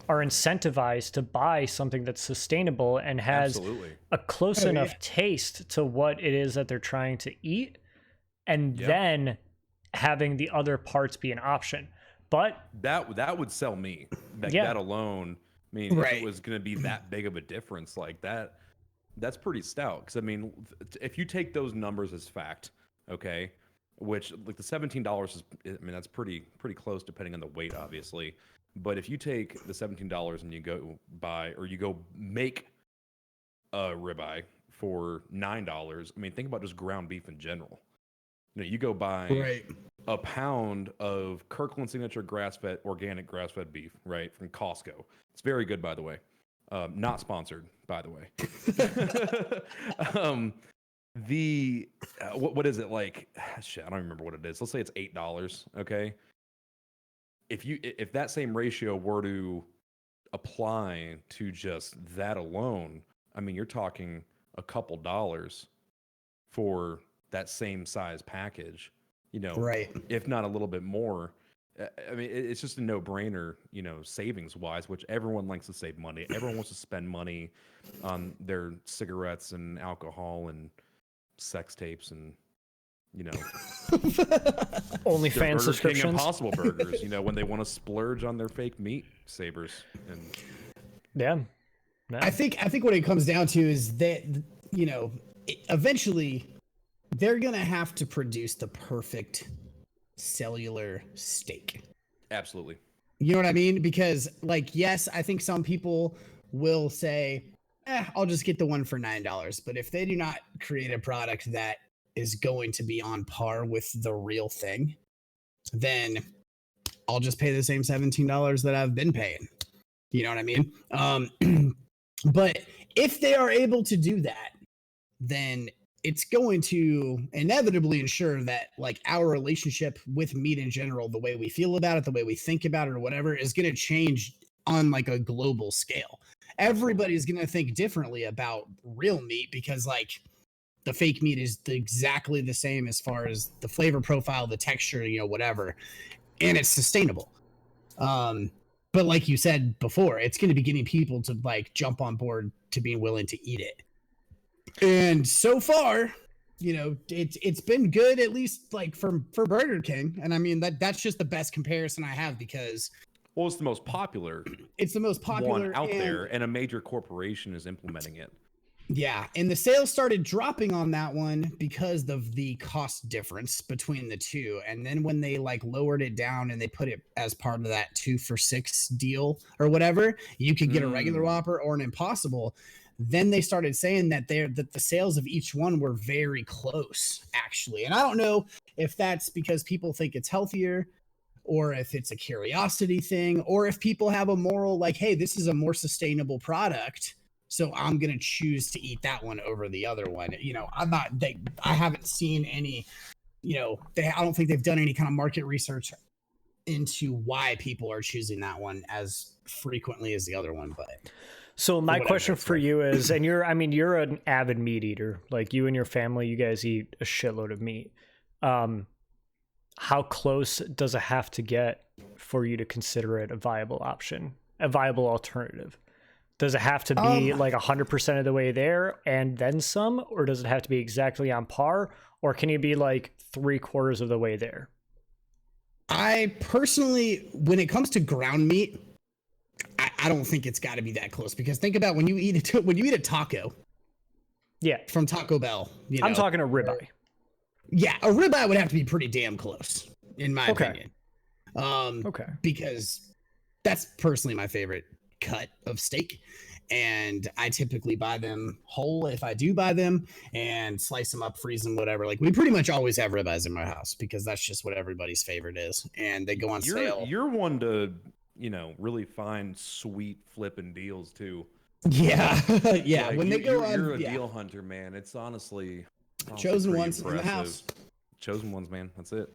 incentivized to buy something that's sustainable and has a close enough taste to what it is that they're trying to eat, and then having the other parts be an option. But that would sell me. That alone, I mean, if it was going to be that big of a difference like that, that's pretty stout. Because I mean, if you take those numbers as fact, okay, which like the $17 is, I mean, that's pretty close depending on the weight, obviously. But if you take the $17 and you go buy, or you go make a ribeye for $9, I mean, think about just ground beef in general. You go buy a pound of Kirkland Signature organic grass-fed beef, right, from Costco. It's very good, by the way. Not sponsored, by the way. What is it like? Shit, I don't remember what it is. Let's say it's $8. Okay, if that same ratio were to apply to just that alone, I mean, you're talking a couple dollars for that same size package. If not a little bit more. I mean, it's just a no-brainer, savings-wise, which everyone likes to save money. Everyone wants to spend money on their cigarettes and alcohol and sex tapes and, OnlyFans subscriptions. King Impossible burgers, when they want to splurge on their fake meat sabers. And yeah. I think what it comes down to is that, eventually they're going to have to produce the perfect cellular steak. Absolutely. You know what I mean? Because like, yes, I think some people will say, I'll just get the one for $9. But if they do not create a product that is going to be on par with the real thing, then I'll just pay the same $17 that I've been paying. You know what I mean? But if they are able to do that, then it's going to inevitably ensure that like our relationship with meat in general, the way we feel about it, the way we think about it or whatever, is going to change on like a global scale. Everybody's going to think differently about real meat because like the fake meat is exactly the same as far as the flavor profile, the texture, whatever, and it's sustainable. But like you said before, it's going to be getting people to like jump on board to being willing to eat it. And so far, it's been good, at least like for Burger King. And I mean, that's just the best comparison I have because it's the most popular. It's the most popular one out there, and a major corporation is implementing it. Yeah, and the sales started dropping on that one because of the cost difference between the two. And then when they like lowered it down and they put it as part of that 2 for $6 deal or whatever, you could get a regular Whopper or an Impossible. Then they started saying that the sales of each one were very close, actually. And I don't know if that's because people think it's healthier or if it's a curiosity thing or if people have a moral like, hey, this is a more sustainable product So I'm going to choose to eat that one over the other one. You know, I haven't seen any, you know, I don't think they've done any kind of market research into why people are choosing that one as frequently as the other one. But so my question for you is, and you're an avid meat eater, like you and your family, you guys eat a shitload of meat. How close does it have to get for you to consider it a viable option, a viable alternative? Does it have to be like 100% of the way there and then some, or does it have to be exactly on par, or can you be like 3/4 of the way there? I personally, when it comes to ground meat, I don't think it's got to be that close, because think about when you eat a taco. Yeah, from Taco Bell. You know, I'm talking a ribeye. Yeah, a ribeye would have to be pretty damn close, in my opinion. Okay. Because that's personally my favorite cut of steak, and I typically buy them whole if I do buy them, and slice them up, freeze them, whatever. Like, we pretty much always have ribeyes in my house because that's just what everybody's favorite is, and they go on sale. You're one to, you know, really find sweet flipping deals too. Yeah, yeah. Like, when they go on, you're a deal hunter, man. It's honestly chosen pretty ones impressive. in the house. Chosen ones, man. That's it.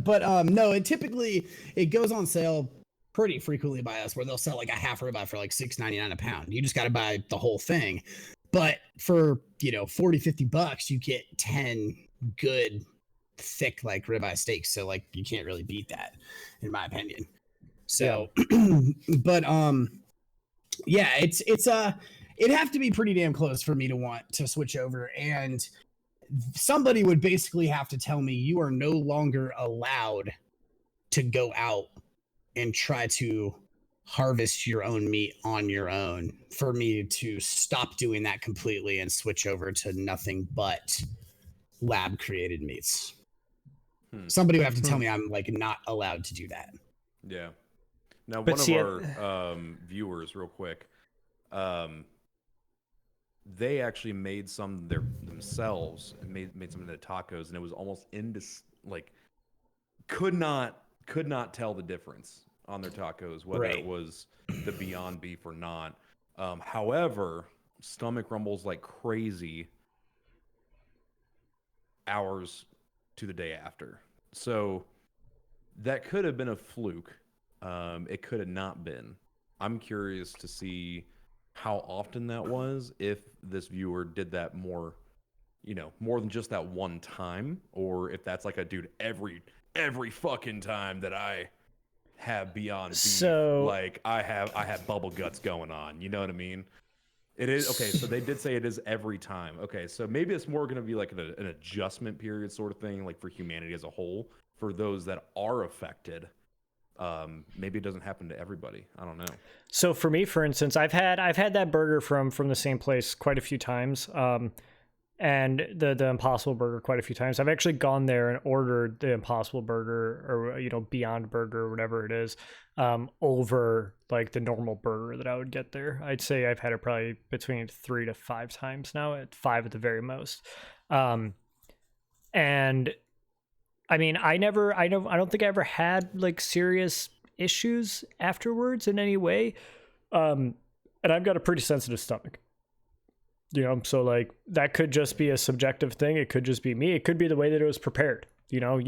But no, it goes on sale pretty frequently by us, where they'll sell like a half ribeye for like $6.99 a pound. You just got to buy the whole thing. But for, you know, $40-$50, you get 10 good thick like ribeye steaks. So like you can't really beat that, in my opinion. So but yeah, it'd have to be pretty damn close for me to want to switch over, and somebody would basically have to tell me you are no longer allowed to go out and try to harvest your own meat on your own for me to stop doing that completely and switch over to nothing but lab created meats. Somebody would have to tell me I'm like not allowed to do that. Yeah. Now, But one of our viewers, real quick, they actually made some themselves and made some of the tacos, and it was almost could not tell the difference on their tacos, whether it was the Beyond Beef or not. However, stomach rumbles like crazy hours to the day after. So that could have been a fluke. It could have not been. I'm curious to see how often that was, if this viewer did that more than just that one time, or if that's like a dude every fucking time that I have Beyond Beef, So like I have bubble guts going on. You know what I mean? It is okay. So they did say it is every time. Okay, so maybe it's more going to be like an adjustment period sort of thing, like for humanity as a whole, for those that are affected. Maybe it doesn't happen to everybody. I don't know. So for me, for instance, I've had that burger from the same place quite a few times. And the Impossible Burger quite a few times. I've actually gone there and ordered the Impossible Burger, or, you know, Beyond Burger, or whatever it is, over like the normal burger that I would get there. I'd say I've had it probably between 3 to 5 times now, at 5 at the very most. And I mean, I don't think I ever had like serious issues afterwards in any way. And I've got a pretty sensitive stomach. You know, so like that could just be a subjective thing. It could just be me. It could be the way that it was prepared. You know,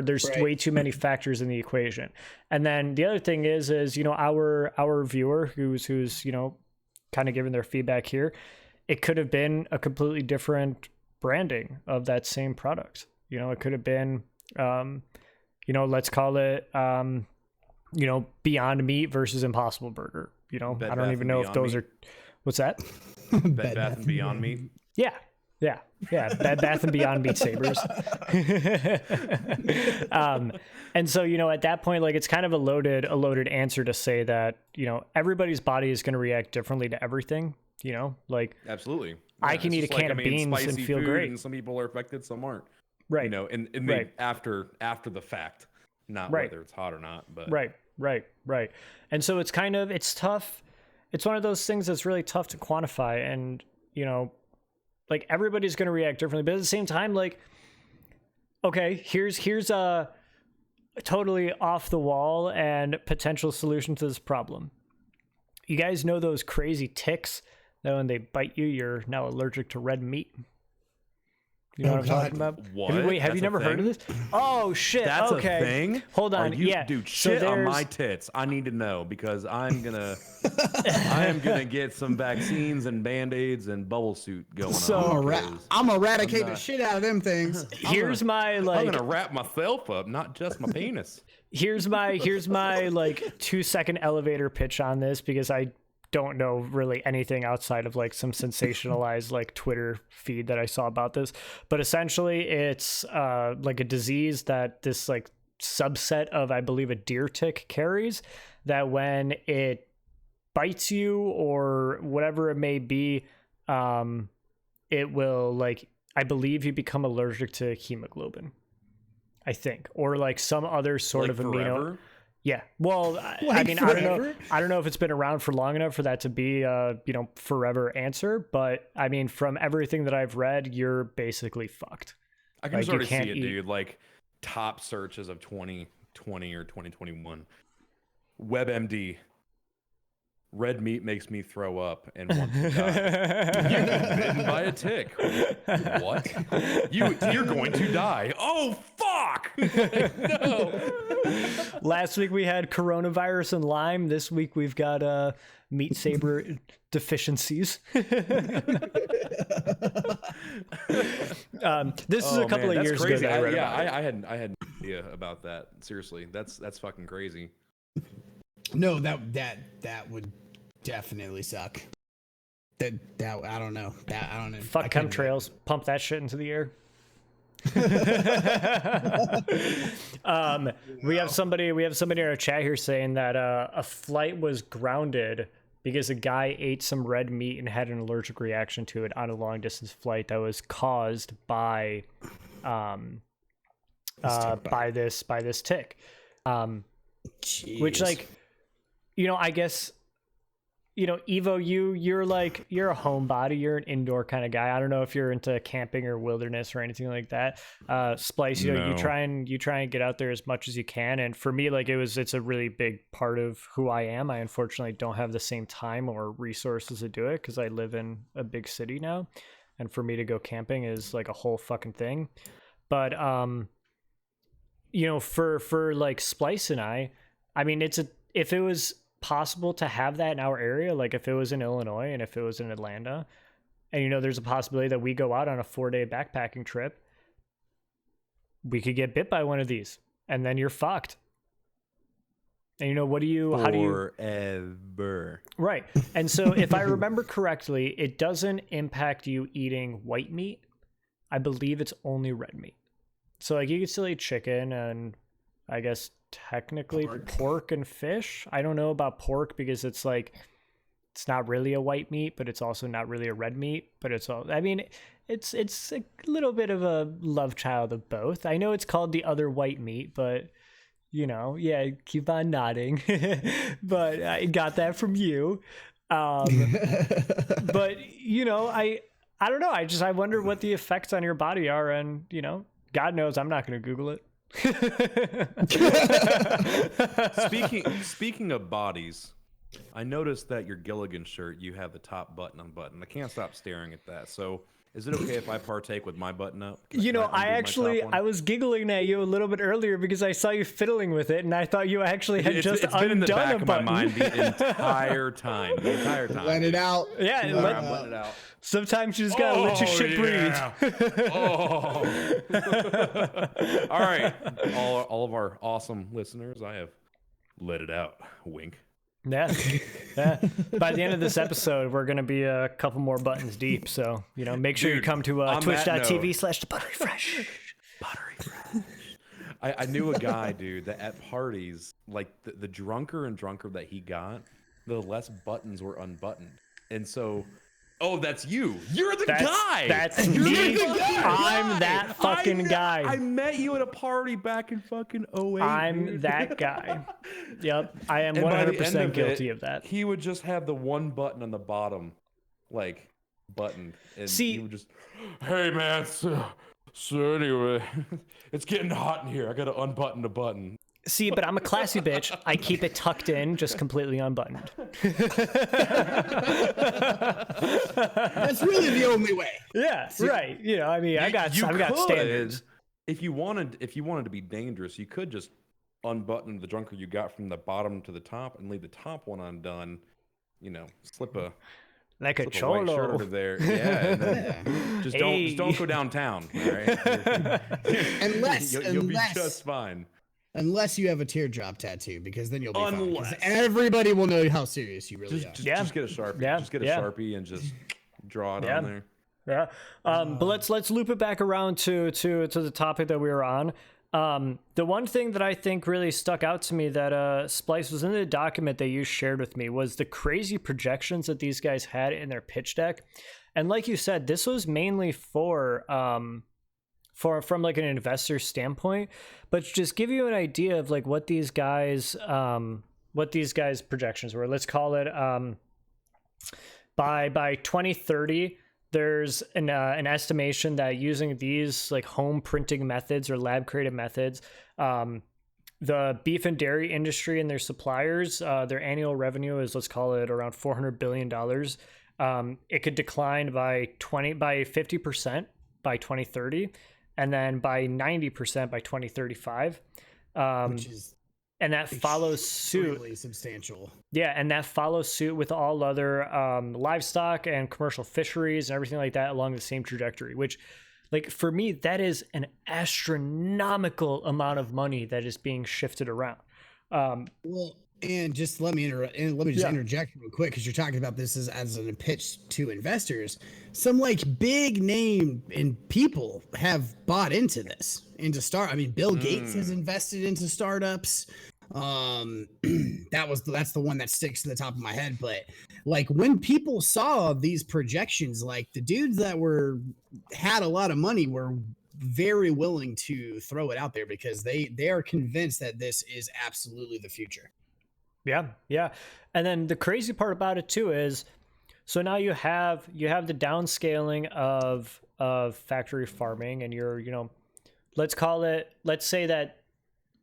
there's way too many factors in the equation. And then the other thing is, you know, our viewer who's, you know, kind of giving their feedback here, it could have been a completely different branding of that same product. You know, it could have been, you know, let's call it, you know, Beyond Meat versus Impossible Burger. You know, I don't even know if those are, what's that? Bed Bath and Beyond Meat. Yeah. Bed Bath and Beyond Meatsabers. And so, you know, at that point, like, it's kind of a loaded answer to say that, you know, everybody's body is going to react differently to everything. You know, like, absolutely. Yeah, I can eat a can of beans and feel great. And some people are affected, some aren't. Right. You know, in the after the fact, not whether it's hot or not. But right. And so it's tough. It's one of those things that's really tough to quantify, and, you know, like, everybody's going to react differently, but at the same time, like, okay, here's a totally off the wall and potential solution to this problem. You guys know those crazy ticks that when they bite you, you're now allergic to red meat. You know what I'm talking about? What? Have you That's a never heard of thing? this? Oh shit! That's okay. a thing. Hold on. Yeah, dude, so shit on there's- my tits. I need to know because I am gonna get some vaccines and band-aids and bubble suit going So- on. I'm gonna eradicate I'm the not- shit out of them things. Here's my I'm like. gonna wrap myself up, not just my penis. Here's my like 2-second elevator pitch on this because I don't know really anything outside of like some sensationalized like Twitter feed that I saw about this. But essentially it's like a disease that this like subset of, I believe, a deer tick carries, that when it bites you or whatever it may be, it will like, I believe you become allergic to hemoglobin, I think, or like some other sort Like of amino. forever? Yeah. Well, I Like mean, forever? I don't know if it's been around for long enough for that to be forever answer, but I mean, from everything that I've read, you're basically fucked. I can Like, just already you can't see it, eat. dude. Like top searches of 2020 or 2021. WebMD. Red meat makes me throw up and want to die. You've been bitten by a tick. What? You're going to die. Oh fuck! No. Last week we had coronavirus and Lyme. This week we've got Meatsaber deficiencies. This is a couple man, of that's years crazy. ago that I read about it. I had no idea about that. Seriously, that's fucking crazy. No, that would definitely suck. That I don't know. That I don't know. Fuck I couldn't do it. chemtrails. Pump that shit into the air. We have somebody in our chat here saying that a flight was grounded because a guy ate some red meat and had an allergic reaction to it on a long distance flight that was caused by this tick. Which, like, I guess, Evo, you're a homebody, you're an indoor kind of guy. I don't know if you're into camping or wilderness or anything like that. Splice, No. you try and get out there as much as you can. And for me, like, it's a really big part of who I am. I unfortunately don't have the same time or resources to do it because I live in a big city now. And for me to go camping is like a whole fucking thing. But, for like Splice and I mean, if it was possible to have that in our area, like if it was in Illinois and if it was in Atlanta, and there's a possibility that we go out on a 4-day backpacking trip, we could get bit by one of these and then you're fucked. And how do you Forever. right? And so if I remember correctly, it doesn't impact you eating white meat. I believe it's only red meat. So like you can still eat chicken and I guess technically pork and fish. I don't know about pork because it's like it's not really a white meat, but it's also not really a red meat. But it's all, I mean, it's a little bit of a love child of both. I know it's called the other white meat, but yeah, keep on nodding. But I got that from you. But I don't know. I wonder what the effects on your body are, and God knows I'm not going to Google it. Speaking of bodies, I noticed that your Gilligan shirt, you have the top button unbuttoned. I can't stop staring at that. So is it okay if I partake with my button up? Can I undo my top one? I was giggling at you a little bit earlier because I saw you fiddling with it, and I thought you actually had just it's been in the back undone a of my button. mind the entire time. Let it out. Yeah, All right, I'm letting it out. Sometimes you just gotta let your shit breathe. Oh. All right, all of our awesome listeners, I have let it out. Wink. Yeah. By the end of this episode, we're gonna be a couple more buttons deep. So make sure you Dude, come to on that note- twitch.tv/Buttery Fresh. I knew a guy, dude, that at parties, like the drunker and drunker that he got, the less buttons were unbuttoned, and so. Oh, that's you. You're the guy. That's You're me. the guy. I'm that fucking guy. I met you at a party back in fucking 08. I'm dude. that guy. Yep, I am And by the end 100% of guilty it, of that. He would just have the one button on the bottom, like buttoned, and See- he would just, hey man, so anyway, it's getting hot in here. I got to unbutton the button. See, but I'm a classy bitch. I keep it tucked in, just completely unbuttoned. That's really the only way. Yeah, right. You know, I mean, I've got standards. If you wanted to be dangerous, you could just unbutton the junker you got from the bottom to the top and leave the top one undone. You know, slip a like a white cholo shirt under there. Yeah, and then just don't go downtown. All right, you'll be just fine. Unless you have a teardrop tattoo, because then you'll be fine. 'Cause everybody will know how serious you really are. Just get a Sharpie. Yeah. Just get a Sharpie and just draw it on there. Yeah. But let's loop it back around to the topic that we were on. The one thing that I think really stuck out to me that Splice was in the document that you shared with me was the crazy projections that these guys had in their pitch deck. And like you said, this was mainly from like an investor standpoint, but to just give you an idea of like what these guys projections were. Let's call it by 2030. There's an estimation that using these like home printing methods or lab created methods, the beef and dairy industry and their suppliers, their annual revenue is, let's call it, around $400 billion. It could decline by 50% by 2030, and then by 90% by 2035. Which is and that follows suit. Really substantial. Yeah, and that follows suit with all other livestock and commercial fisheries and everything like that along the same trajectory, which, like, for me, that is an astronomical amount of money that is being shifted around. Well, and just let me interject real quick, because you're talking about this as a pitch to investors. Some like big name and people have bought into this, I mean, Bill Gates has invested into startups. That's the one that sticks to the top of my head. But like, when people saw these projections, like the dudes that had a lot of money were very willing to throw it out there, because they are convinced that this is absolutely the future. Yeah. And then the crazy part about it too is, so now you have the downscaling of factory farming, and let's say that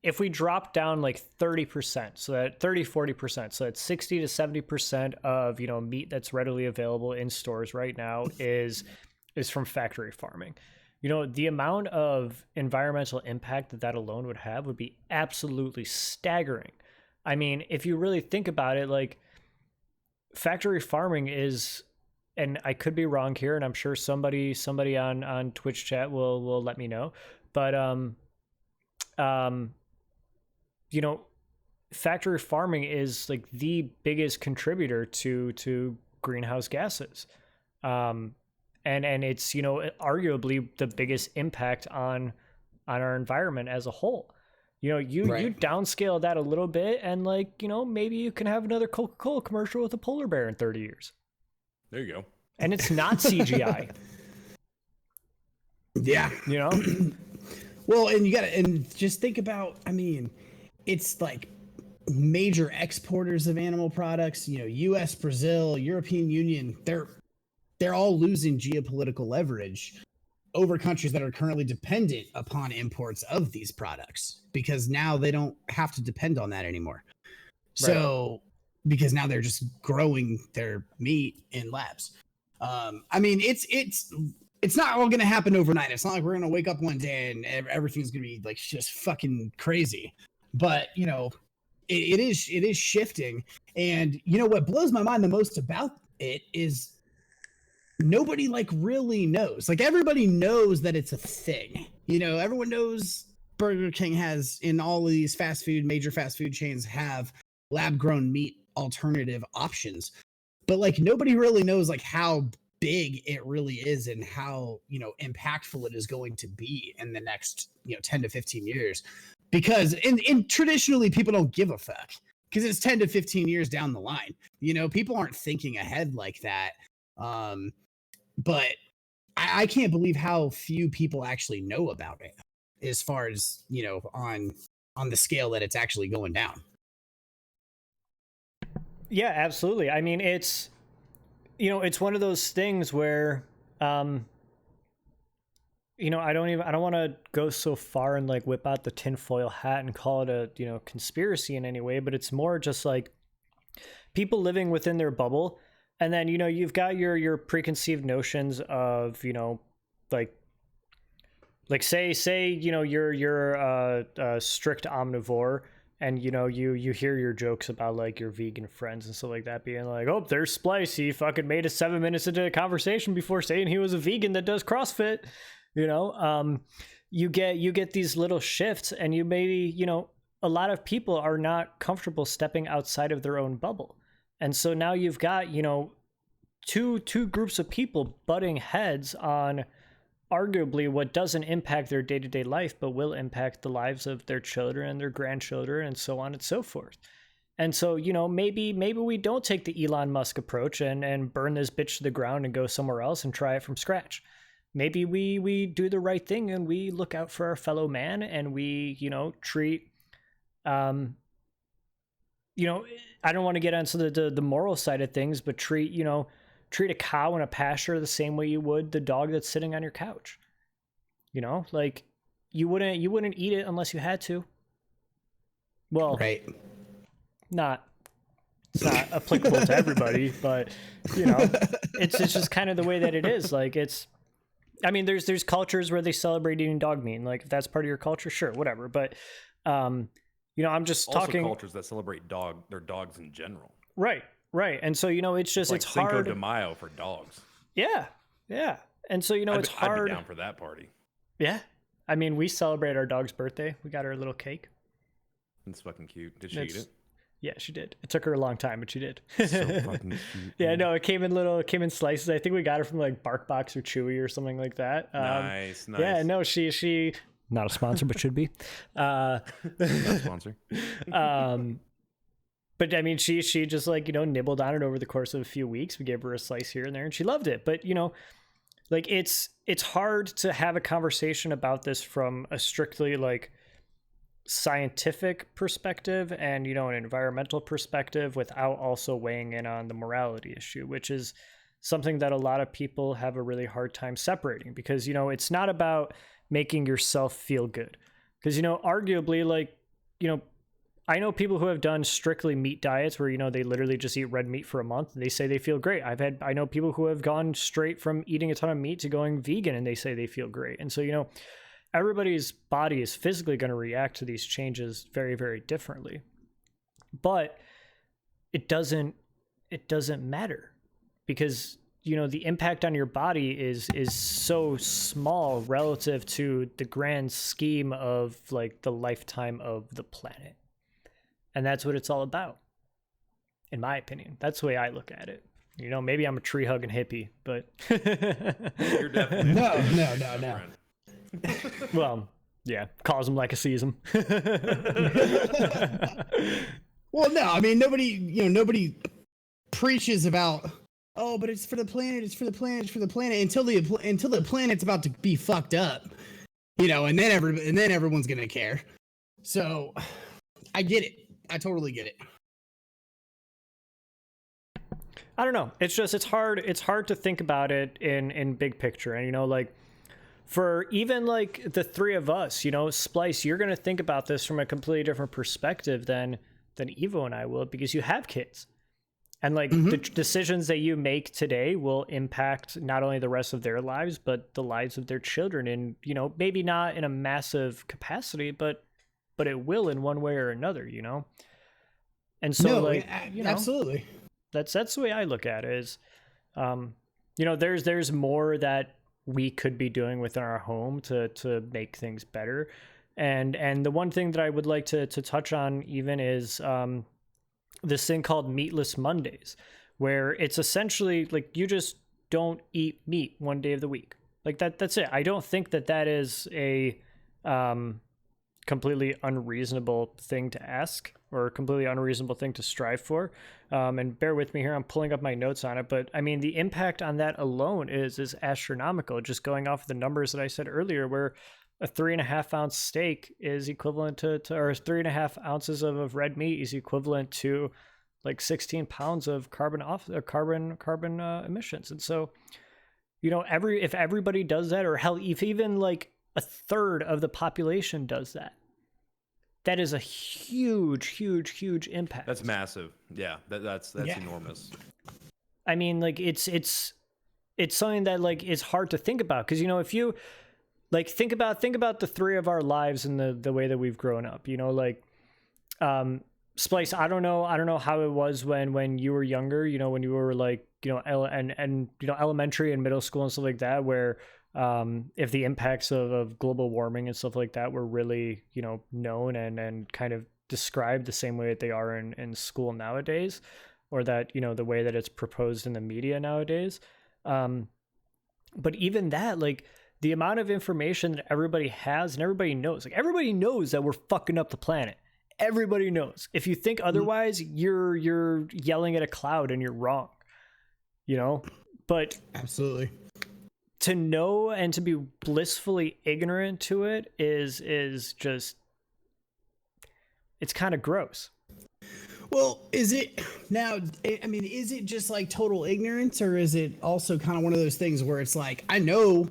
if we drop down like 30%, so that 40%, so that 60 to 70% of, meat that's readily available in stores right now is from factory farming. The amount of environmental impact that alone would have would be absolutely staggering. I mean, if you really think about it, like, factory farming is, and I could be wrong here, and I'm sure somebody on Twitch chat will let me know, but factory farming is like the biggest contributor to greenhouse gases, and it's arguably the biggest impact on our environment as a whole. You downscale that a little bit, and maybe you can have another Coca-Cola commercial with a polar bear in 30 years. There you go. And it's not CGI. Yeah. Well, and just think about, I mean, it's like major exporters of animal products, US, Brazil, European Union, they're all losing geopolitical leverage over countries that are currently dependent upon imports of these products, because now they don't have to depend on that anymore. Right. So, because now they're just growing their meat in labs. I mean, it's not all going to happen overnight. It's not like we're going to wake up one day and everything's going to be like just fucking crazy. But, it is shifting. And what blows my mind the most about it is nobody really knows. Like, everybody knows that it's a thing. Everyone knows Burger King has, in all of these major fast food chains, have lab grown meat alternative options. But nobody really knows how big it really is and how impactful it is going to be in the next 10 to 15 years. Because in traditionally, people don't give a fuck, because it's 10 to 15 years down the line. People aren't thinking ahead like that. But I can't believe how few people actually know about it, as far as on the scale that it's actually going down. Yeah, absolutely. I mean, it's it's one of those things where I don't want to go so far and like whip out the tinfoil hat and call it a, conspiracy in any way, but it's more just like people living within their bubble. And then, you've got your preconceived notions of, like say, you're a strict omnivore, and you hear your jokes about like your vegan friends and stuff like that being like, oh, there's Splice, he fucking made it 7 minutes into a conversation before saying he was a vegan that does CrossFit. You get these little shifts, and you maybe, a lot of people are not comfortable stepping outside of their own bubble. And so now you've got, two groups of people butting heads on arguably what doesn't impact their day-to-day life, but will impact the lives of their children and their grandchildren and so on and so forth. And so, maybe we don't take the Elon Musk approach and burn this bitch to the ground and go somewhere else and try it from scratch. Maybe we do the right thing and we look out for our fellow man, and we, treat, I don't want to get onto the moral side of things, but treat a cow in a pasture the same way you would the dog that's sitting on your couch. Like you wouldn't eat it unless you had to. Well, right. It's not applicable to everybody, but it's just kind of the way that it is. Like there's cultures where they celebrate eating dog meat. And like if that's part of your culture, sure, whatever. But I'm just also talking cultures that celebrate their dogs in general. Right. And so, it's just, like it's hard. Cinco de Mayo for dogs. Yeah. And so, it's hard. I'd be down for that party. Yeah. We celebrate our dog's birthday. We got her a little cake. It's fucking cute. Did she eat it? Yeah, she did. It took her a long time, but she did. So fucking cute. Yeah, no, it came in slices. I think we got her from like BarkBox or Chewy or something like that. Nice. Yeah, no, she not a sponsor, but should be. Not a sponsor. But she just like, nibbled on it over the course of a few weeks. We gave her a slice here and there, and she loved it. But, like it's hard to have a conversation about this from a strictly like scientific perspective and, an environmental perspective without also weighing in on the morality issue, which is something that a lot of people have a really hard time separating, because, it's not about making yourself feel good. Because, arguably, like, I know people who have done strictly meat diets where, they literally just eat red meat for a month. And they say they feel great. I know people who have gone straight from eating a ton of meat to going vegan, and they say they feel great. And so, everybody's body is physically going to react to these changes very, very differently. But it doesn't matter, because, the impact on your body is so small relative to the grand scheme of like the lifetime of the planet. And that's what it's all about, in my opinion. That's the way I look at it. Maybe I'm a tree hugging hippie, but you're definitely no. Well, yeah, calls them like I sees them. Well, no, nobody preaches about, oh, but it's for the planet, it's for the planet, it's for the planet, until the planet's about to be fucked up, and then everyone's gonna care. So I get it. I totally get it. I don't know. It's hard to think about it in big picture. And, like for even like the three of us, Splice, you're going to think about this from a completely different perspective than Evo and I will, because you have kids. And like the decisions that you make today will impact not only the rest of their lives, but the lives of their children. And, maybe not in a massive capacity, but it will in one way or another, And so absolutely. That's the way I look at it is, there's more that we could be doing within our home to make things better. And the one thing that I would like to touch on even is, this thing called Meatless Mondays, where it's essentially like you just don't eat meat one day of the week. Like that's it. I don't think that is a, completely unreasonable thing to ask, or a completely unreasonable thing to strive for. And bear with me here, I'm pulling up my notes on it, but the impact on that alone is astronomical. Just going off the numbers that I said earlier, where a 3.5 ounce steak is equivalent to or 3.5 ounces of red meat is equivalent to like 16 pounds of carbon emissions. And so, You know, if everybody does that, or hell, if even like a third of the population does that, that is a huge impact. That's massive. Yeah, that's enormous. I mean, like it's something that like is hard to think about, because, you know, if you like think about the three of our lives and the way that we've grown up, you know, like Splice, I don't know how it was when you were younger, you know, when you were like, you know, you know, elementary and middle school and stuff like that, where if the impacts of global warming and stuff like that were really, you know, known and kind of described the same way that they are in school nowadays, or that, you know, the way that it's proposed in the media nowadays. But even that, like, the amount of information that everybody has and everybody knows, like, everybody knows that we're fucking up the planet. Everybody knows. If you think otherwise, you're yelling at a cloud and you're wrong, you know? But absolutely, to know and to be blissfully ignorant to it is just, it's kind of gross. Well, is it now? I mean, is it just like total ignorance, or is it also kind of one of those things where it's like, I know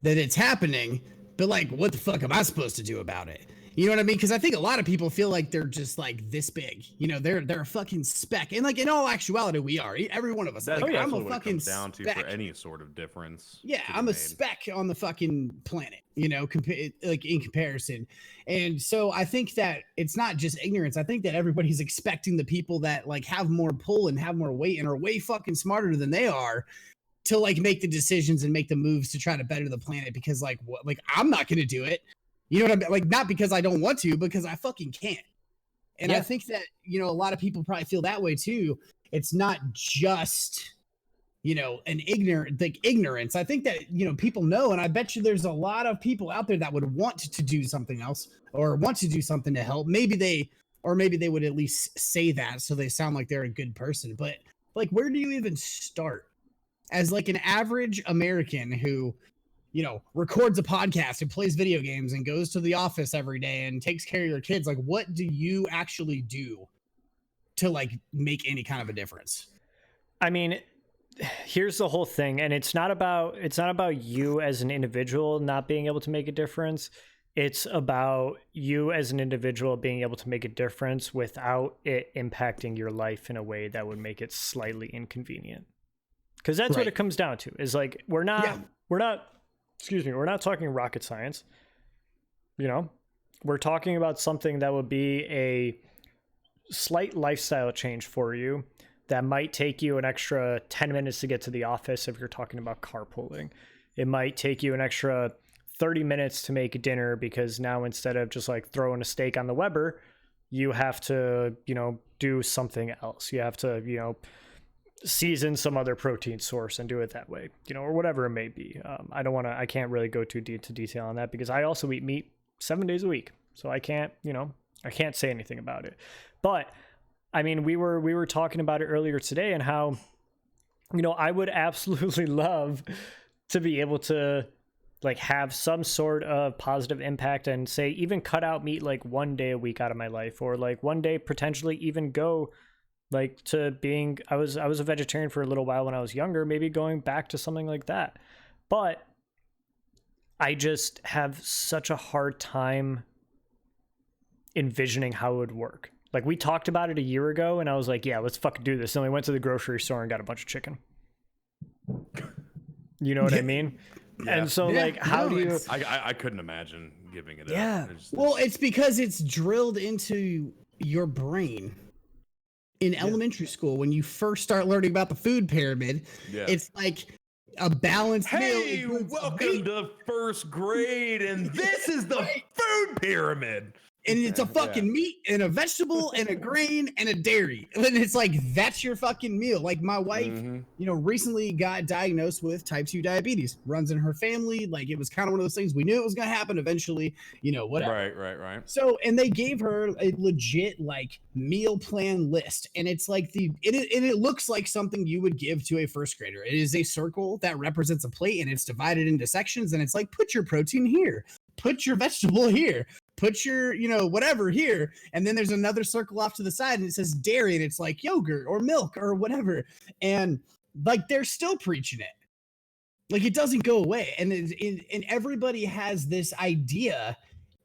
that it's happening, but like, what the fuck am I supposed to do about it? You know what I mean? Because I think a lot of people feel like they're just like this big. You know, they're a fucking speck, and like in all actuality, we are. Every one of us. That's like, I'm a what fucking it comes down to speck. for any sort of difference. Yeah, I'm a speck on the fucking planet. You know, like in comparison. And so I think that it's not just ignorance. I think that everybody's expecting the people that like have more pull and have more weight and are way fucking smarter than they are to like make the decisions and make the moves to try to better the planet, because like what, like I'm not going to do it. You know what I mean? Like, not because I don't want to, because I fucking can't. And I think that, you know, a lot of people probably feel that way too. It's not just, you know, an ignorance. I think that, you know, people know, and I bet you there's a lot of people out there that would want to do something else or want to do something to help. Maybe they would at least say that so they sound like they're a good person. But like, where do you even start as like an average American who, you know, records a podcast and plays video games and goes to the office every day and takes care of your kids? Like, what do you actually do to like make any kind of a difference? I mean, here's the whole thing, and it's not about you as an individual not being able to make a difference. It's about you as an individual being able to make a difference without it impacting your life in a way that would make it slightly inconvenient. Because that's what it comes down to, is like, we're not talking rocket science. You know, we're talking about something that would be a slight lifestyle change for you that might take you an extra 10 minutes to get to the office if you're talking about carpooling. It might take you an extra 30 minutes to make dinner, because now instead of just like throwing a steak on the Weber, you have to, you know, do something else. You have to, you know, season some other protein source and do it that way, you know, or whatever it may be. I can't really go too deep to detail on that, because I also eat meat 7 days a week. So I can't say anything about it. But I mean, we were talking about it earlier today, and how, you know, I would absolutely love to be able to like have some sort of positive impact and say, even cut out meat like 1 day a week out of my life, or like one day potentially even go like to being, I was a vegetarian for a little while when I was younger, maybe going back to something like that. But I just have such a hard time envisioning how it would work. Like, we talked about it a year ago, and I was like, yeah, let's fucking do this. And we went to the grocery store and got a bunch of chicken. You know what I mean? Yeah. And so, like, how do you... I couldn't imagine giving it up. Well, it's because it's drilled into your brain in elementary school. When you first start learning about the food pyramid, it's like a balanced meal. Hey, welcome to first grade, and this is the food pyramid. And it's a fucking meat and a vegetable and a grain and a dairy. And it's like, that's your fucking meal. Like, my wife, you know, recently got diagnosed with type 2 diabetes. Runs in her family. Like, it was kind of one of those things. We knew it was going to happen eventually, you know, whatever. Right. So, and they gave her a legit, like, meal plan list. And it's like it looks like something you would give to a first grader. It is a circle that represents a plate, and it's divided into sections. And it's like, put your protein here. Put your vegetable here. Put your, you know, whatever here. And then there's another circle off to the side, and it says dairy, and it's like yogurt or milk or whatever. And like, they're still preaching it. Like it doesn't go away, and and everybody has this idea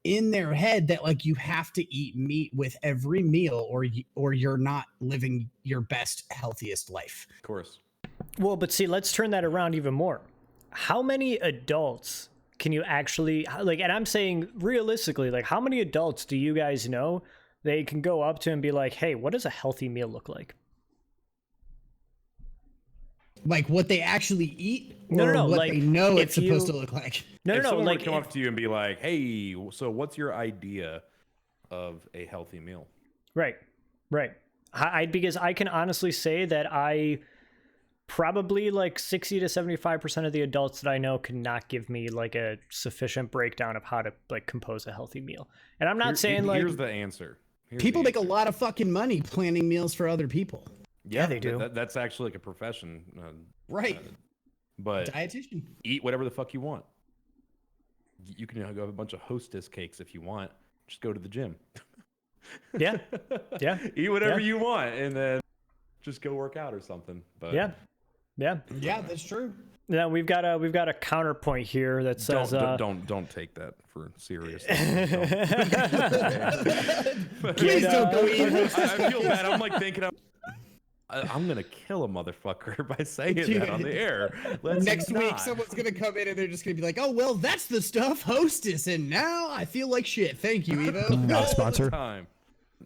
in their head that like you have to eat meat with every meal, or you're not living your best, healthiest life. Of course. Well, but see, let's turn that around even more. How many adults can you actually like? And I'm saying realistically, like, how many adults do you guys know they can go up to and be like, "Hey, what does a healthy meal look like?" Like what they actually eat, No, or no, what like, they know if it's supposed you- to look like. No, If no, someone were like to come up to you and be like, "Hey, so what's your idea of a healthy meal?" right. Because I can honestly say that I probably like 60 to 75% of the adults that I know cannot give me like a sufficient breakdown of how to like compose a healthy meal. And I'm not saying like here's the answer. People make a lot of fucking money planning meals for other people. Yeah, they do. That's actually like a profession. Right. But Dietitian. eat whatever the fuck you want. You can have a bunch of Hostess cakes if you want. Just go to the gym. yeah. Eat whatever Yeah. you want, and then just go work out or something. But Yeah. Yeah, that's true. Now we've got a counterpoint here that says don't take that for serious. Please don't go eat. I feel bad. I'm like thinking I'm gonna kill a motherfucker by saying that on the air. Let's Next week, not. someone's gonna come in and they're just gonna be like, "Oh well, that's the stuff, Hostess," and now I feel like shit. Thank you, Evo. Not a sponsor. Time.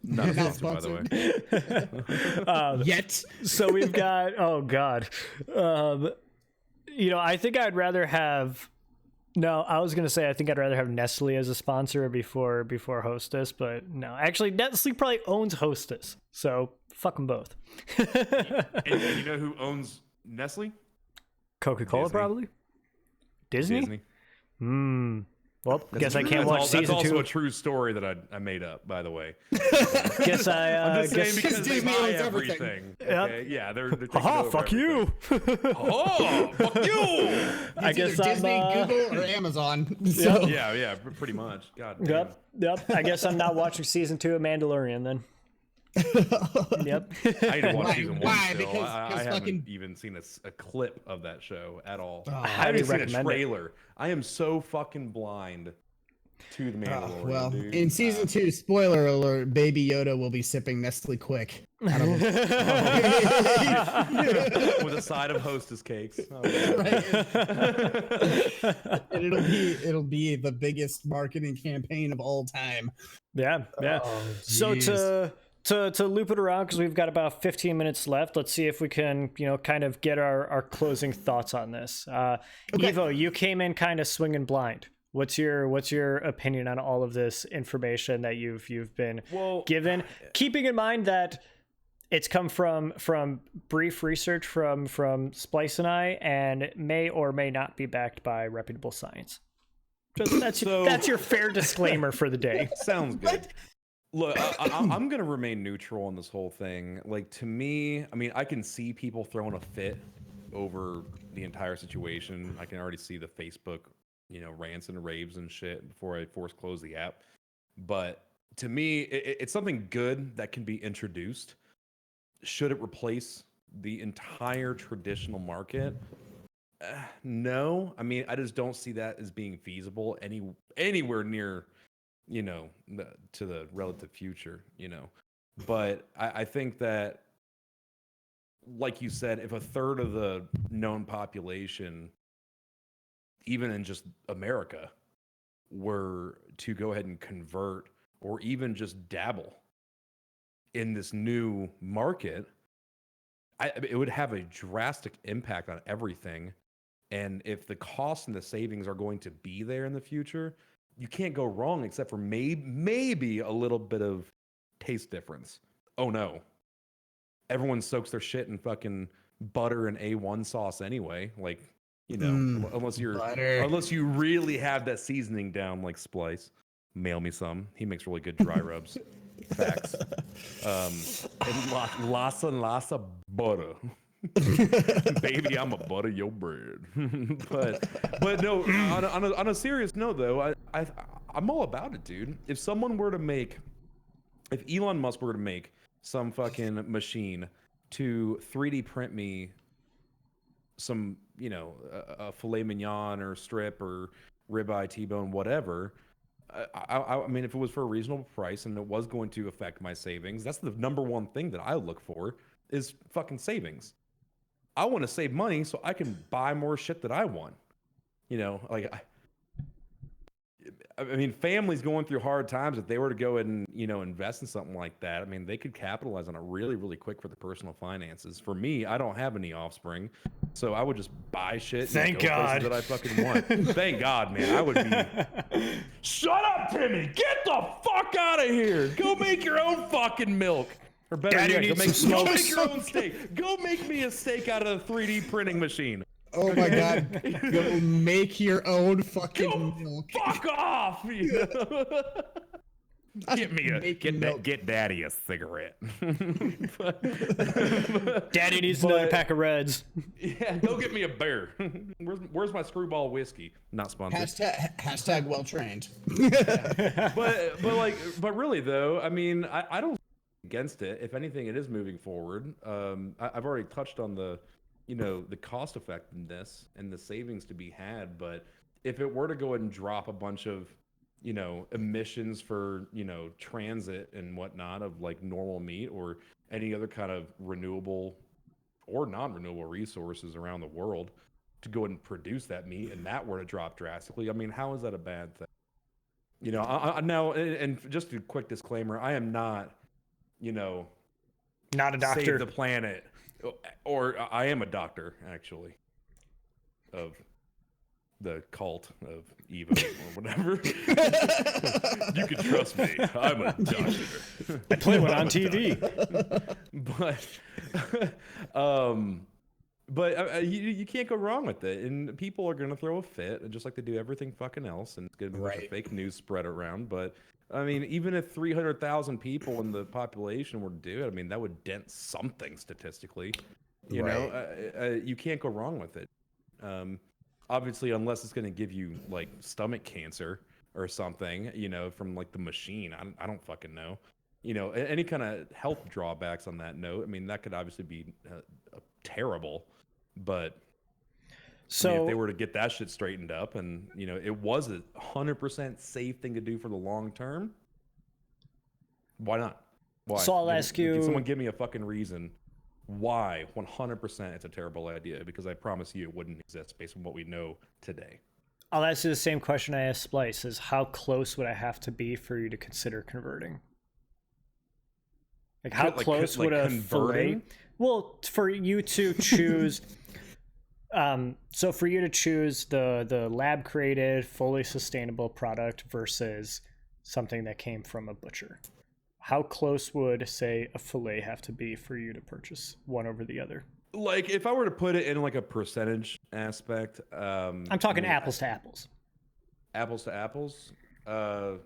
Not a Not sponsor, by the way. Yet. so we've got oh god. I think I'd rather have no, I was gonna say I think I'd rather have Nestle as a sponsor before Hostess, but no. Actually Nestle probably owns Hostess. So fuck them both. And you know who owns Nestle? Coca-Cola Disney. probably? Disney? Well, guess I can't watch That's season also 2. a true story that I made up, by the way. Guess I I'm just saying because they Disney buy owns everything. everything. Okay? Yeah, they're taking Aha, over fuck everything. you. Oh, fuck you! I It's guess either I'm Disney, Google, or Amazon. So Yeah, pretty much. God damn. Yep. I guess I'm not watching season 2 of Mandalorian then. Yep. I need to watch Why- season 1 why? still. Because I haven't fucking- even seen a clip of that show at all. I I haven't highly even seen a recommend it. trailer. I am so fucking blind to the Mandalorian, well, dude. in season 2, spoiler alert, Baby Yoda will be sipping Nestle Quick. Out of With a side of Hostess cakes. Oh, and it'll be the biggest marketing campaign of all time. Yeah. So to loop it around, because we've got about 15 minutes left, let's see if we can, kind of get our closing thoughts on this. Evo, you came in kind of swinging blind. What's your opinion on all of this information that you've been given? Keeping in mind that it's come from brief research from Splice and I, and may or may not be backed by reputable science. Just, that's your fair disclaimer for the day. Sounds good. Look, I'm going to remain neutral on this whole thing. Like, to me, I mean, I can see people throwing a fit over the entire situation. I can already see the Facebook, rants and raves and shit before I force close the app. But to me, it's something good that can be introduced. Should it replace the entire traditional market? No. I mean, I just don't see that as being feasible anywhere near to the relative future, but I think that, like you said, if a third of the known population, even in just America, were to go ahead and convert or even just dabble in this new market, it would have a drastic impact on everything. And if the costs and the savings are going to be there in the future, you can't go wrong except for maybe a little bit of taste difference. Oh no. Everyone soaks their shit in fucking butter and A1 sauce anyway. Like, unless you really have that seasoning down like Splice. Mail me some. He makes really good dry rubs. Facts. And lots of butter. Baby, I'ma butter your bread. but no, on a serious note though, I'm all about it, dude. If Elon Musk were to make some fucking machine to 3D print me some, you know, a filet mignon or strip or ribeye, T-bone, whatever. I mean, if it was for a reasonable price and it was going to affect my savings, that's the number one thing that I look for is fucking savings. I want to save money so I can buy more shit that I want. You know, like I mean, families going through hard times, if they were to go and, you know, invest in something like that, I mean, they could capitalize on it really, really quick for the personal finances. For me, I don't have any offspring, so I would just buy shit Thank and go God. places that I fucking want. Thank God, man. I would be. Shut up, Timmy! Get the fuck out of here! Go make your own fucking milk. Or better Daddy yet, needs some go smokes. make your own steak. Go make me a steak out of the 3D printing machine. Oh my God! Go make your own fucking milk. Fuck off! You know? Get me a Make milk. get daddy a cigarette. Daddy needs another pack of Reds. Yeah, go get me a bear. Where's my screwball whiskey? Not sponsored. Hashtag well trained. but really though, I mean, I don't against it. If anything, it is moving forward. I've already touched on the, you know, the cost effectiveness and the savings to be had. But if it were to go ahead and drop a bunch of, you know, emissions for, you know, transit and whatnot of like normal meat or any other kind of renewable or non-renewable resources around the world to go ahead and produce that meat, and that were to drop drastically, I mean, how is that a bad thing? You know, I now, and just a quick disclaimer, I am not, you know, Not a doctor. save the planet, or I am a doctor actually, of the cult of Eva or whatever. You can trust me. I'm a doctor. I play one on TV. But you can't go wrong with it, and people are gonna throw a fit, just like they do everything fucking else, and it's gonna be like a fake news spread around. But I mean, even if 300,000 people in the population were to do it, I mean, that would dent something statistically. You know, you can't go wrong with it. Obviously, unless it's going to give you like stomach cancer or something, you know, from like the machine. I don't fucking know. You know, any kind of health drawbacks on that note. I mean, that could obviously be terrible, but So I mean, if they were to get that shit straightened up, and you know, it was a 100% safe thing to do for the long term, why not? Why? So I'll ask you- Can someone give me a fucking reason why 100% it's a terrible idea? Because I promise you it wouldn't exist based on what we know today. I'll ask you the same question I asked Splice: is how close would I have to be for you to consider converting? Like how close would a fillet? Well, for you to choose. So for you to choose the lab created, fully sustainable product versus something that came from a butcher, how close would, say, a fillet have to be for you to purchase one over the other? Like, if I were to put it in like a percentage aspect, I'm talking apples to apples. Apples to apples. I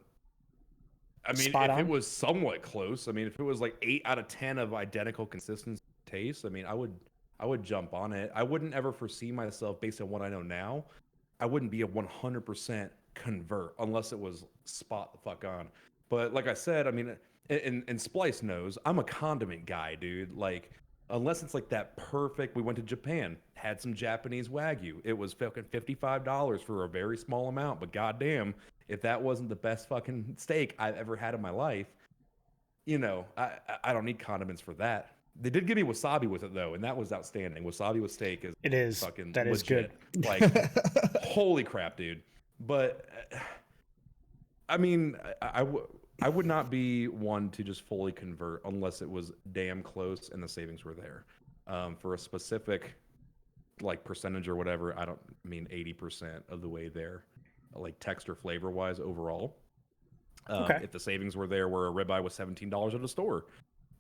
mean, Spot if on. it was somewhat close, I mean, if it was like 8 out of 10 of identical consistency taste, I mean, I would jump on it. I wouldn't ever foresee myself, based on what I know now, I wouldn't be a 100% convert unless it was spot the fuck on. But like I said, I mean, and Splice knows, I'm a condiment guy, dude. Like, unless it's like that perfect, we went to Japan, had some Japanese Wagyu. It was fucking $55 for a very small amount, but goddamn, if that wasn't the best fucking steak I've ever had in my life, you know, I don't need condiments for that. They did give me wasabi with it though, and that was outstanding. Wasabi with steak is fucking that is legit. good. Like, holy crap, dude. But I mean, I would not be one to just fully convert unless it was damn close and the savings were there. For a specific like percentage or whatever, I don't mean 80% of the way there, like texture flavor wise overall. Okay. If the savings were there where a ribeye was $17 at the store,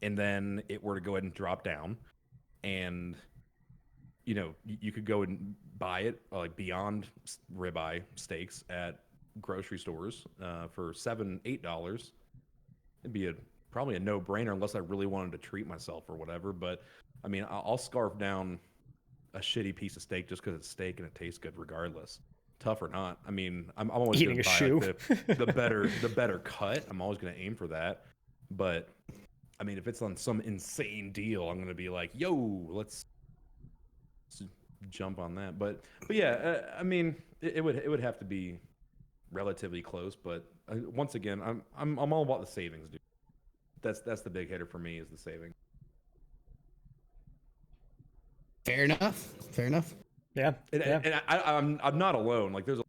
and then it were to go ahead and drop down, and you know, you could go and buy it like Beyond ribeye steaks at grocery stores for $7-8. It'd be probably a no-brainer unless I really wanted to treat myself or whatever. But I mean, I'll scarf down a shitty piece of steak just because it's steak and it tastes good regardless, tough or not. I mean, I'm always Eating gonna a buy shoe. like, the better cut. I'm always gonna aim for that. But I mean, if it's on some insane deal, I'm gonna be like, yo, let's jump on that. But yeah, I mean, it would have to be relatively close. But once again, I'm all about the savings, dude. That's the big hitter for me is the savings. Fair enough. Fair enough. Yeah. And I'm not alone. Like there's a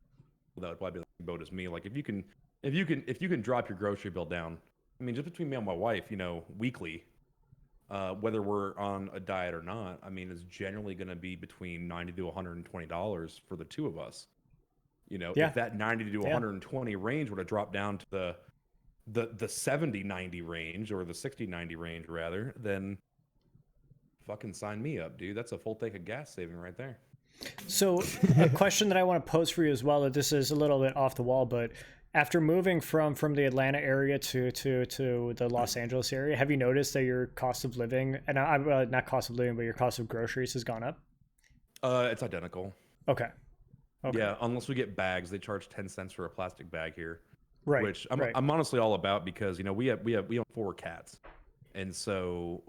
that would probably be the same boat as me. Like if you can drop your grocery bill down. I mean, just between me and my wife, weekly, whether we're on a diet or not, I mean, it's generally going to be between $90 to $120 for the two of us. If that 90 to 120 range would have dropped down to the 70-90 range or the 60-90 range rather, then fucking sign me up, dude. That's a full tank of gas saving right there. So a question that I want to pose for you as well, that this is a little bit off the wall, but after moving from the Atlanta area to the Los Angeles area, have you noticed that your cost of living, and not cost of living, but your cost of groceries has gone up? It's identical. Okay. Yeah, unless we get bags, they charge 10 cents for a plastic bag here. Right. Which I'm honestly all about because we own 4 cats, and so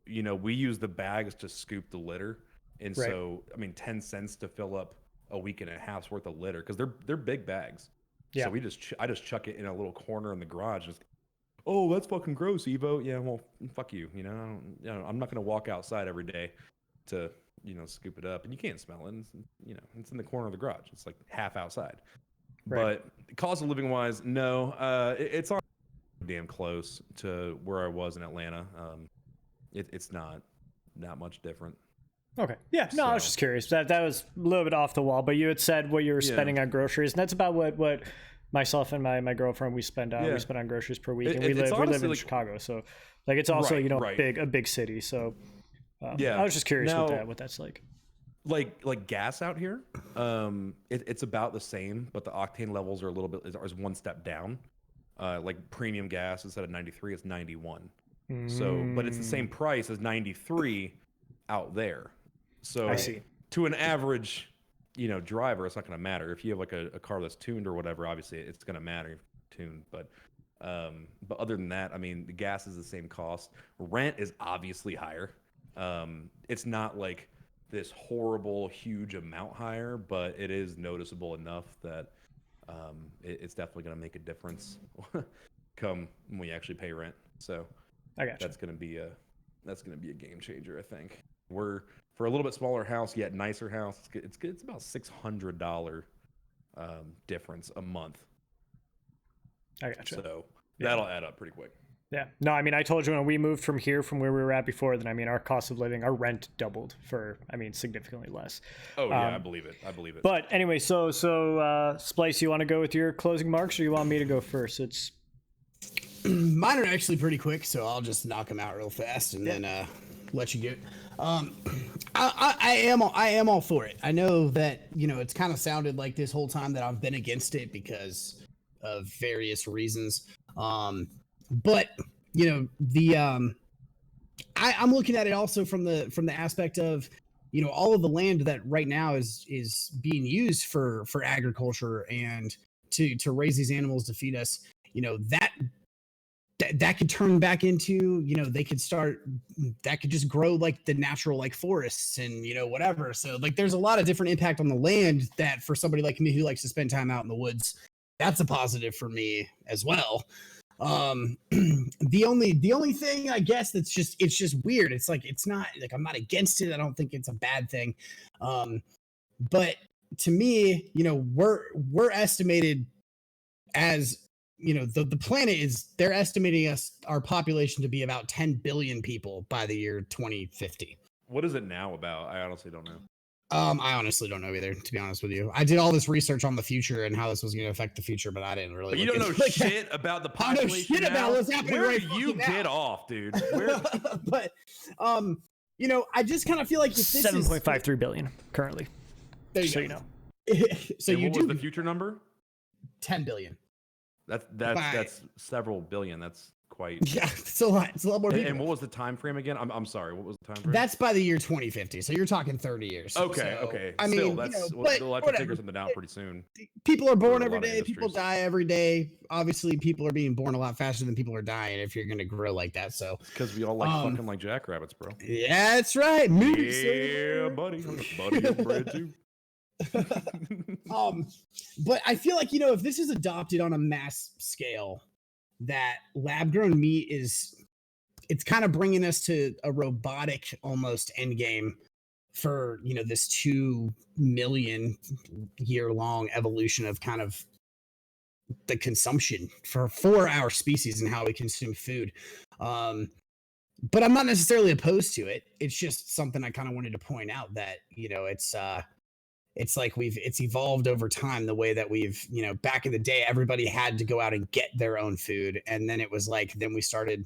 we use the bags to scoop the litter, and so I mean 10 cents to fill up a week and a half's worth of litter because they're big bags. Yeah. So I just chuck it in a little corner in the garage. Just, oh, that's fucking gross, Evo. Yeah, well, fuck you. I'm not gonna walk outside every day to scoop it up, and you can't smell it. It's in the corner of the garage. It's like half outside. Right. But cost of living wise, no, it's on damn close to where I was in Atlanta. It's not much different. Okay. Yeah. No, I was just curious. That was a little bit off the wall, but you had said what you were spending on groceries, and that's about what myself and my girlfriend we spend on groceries per week, and we live in Chicago, so like it's also a big city. So I was just curious what that's like. Like gas out here, it's about the same, but the octane levels are a little bit is one step down. Like premium gas instead of 93, it's 91. So, but it's the same price as 93 out there. So I see. To an average, driver, it's not going to matter. If you have like a car that's tuned or whatever, obviously it's going to matter if it's tuned. But other than that, I mean, the gas is the same cost. Rent is obviously higher. It's not like this horrible, huge amount higher, but it is noticeable enough that it's definitely going to make a difference come when we actually pay rent. So I got you. That's going to be a game changer, I think. We're for a little bit smaller house, yet nicer house. It's about $600 difference a month. I got you. So that'll add up pretty quick. Yeah. No, I mean, I told you when we moved from where we were at before, then I mean, our cost of living, our rent doubled for, significantly less. Oh yeah, I believe it. But anyway, so Splice, you want to go with your closing marks, or you want me to go first? It's mine are actually pretty quick, so I'll just knock them out real fast and then let you get. I am all for it. I know that it's kind of sounded like this whole time that I've been against it because of various reasons. But I'm looking at it also from the aspect of all of the land that right now is being used for agriculture and to raise these animals to feed us. That could turn back into they could start that could just grow like the natural like forests and whatever. So like there's a lot of different impact on the land that for somebody like me who likes to spend time out in the woods, that's a positive for me as well. The only thing I guess it's just weird. It's like it's not like I'm not against it. I don't think it's a bad thing. But to me, we're estimated as the planet is, they're estimating our population to be about 10 billion people by the year 2050. What is it now about? I honestly don't know. I honestly don't know either, to be honest with you. I did all this research on the future and how this was going to affect the future, but I didn't really. But you don't know shit about the population. I know shit about what's happening. Where do you get off, dude? But I just kind of feel like this 7.53 billion currently. There you go. So and what was the future number? 10 billion. That's several billion. That's quite. Yeah, it's a lot. It's a lot more people. And what was the time frame again? I'm sorry. What was the time frame? That's by the year 2050. So you're talking 30 years. Okay. So, Okay. I Still, mean, that's but they'll have to whatever. figure something out pretty soon. People are born a every lot of day. People industries. die every day. Obviously, people are being born a lot faster than people are dying if you're going to grow like that. So, Because we all like fucking like jackrabbits, bro. yeah, that's right. Yeah, Meatsaber. buddy. I'm a buddy of bread too. But I feel like, if this is adopted on a mass scale, that lab grown meat it's kind of bringing us to a robotic almost end game for, this 2 million year long evolution of kind of the consumption for our species and how we consume food. But I'm not necessarily opposed to it. It's just something I kind of wanted to point out that, it's like it's evolved over time the way that we've, back in the day, everybody had to go out and get their own food. And then it was like, then we started,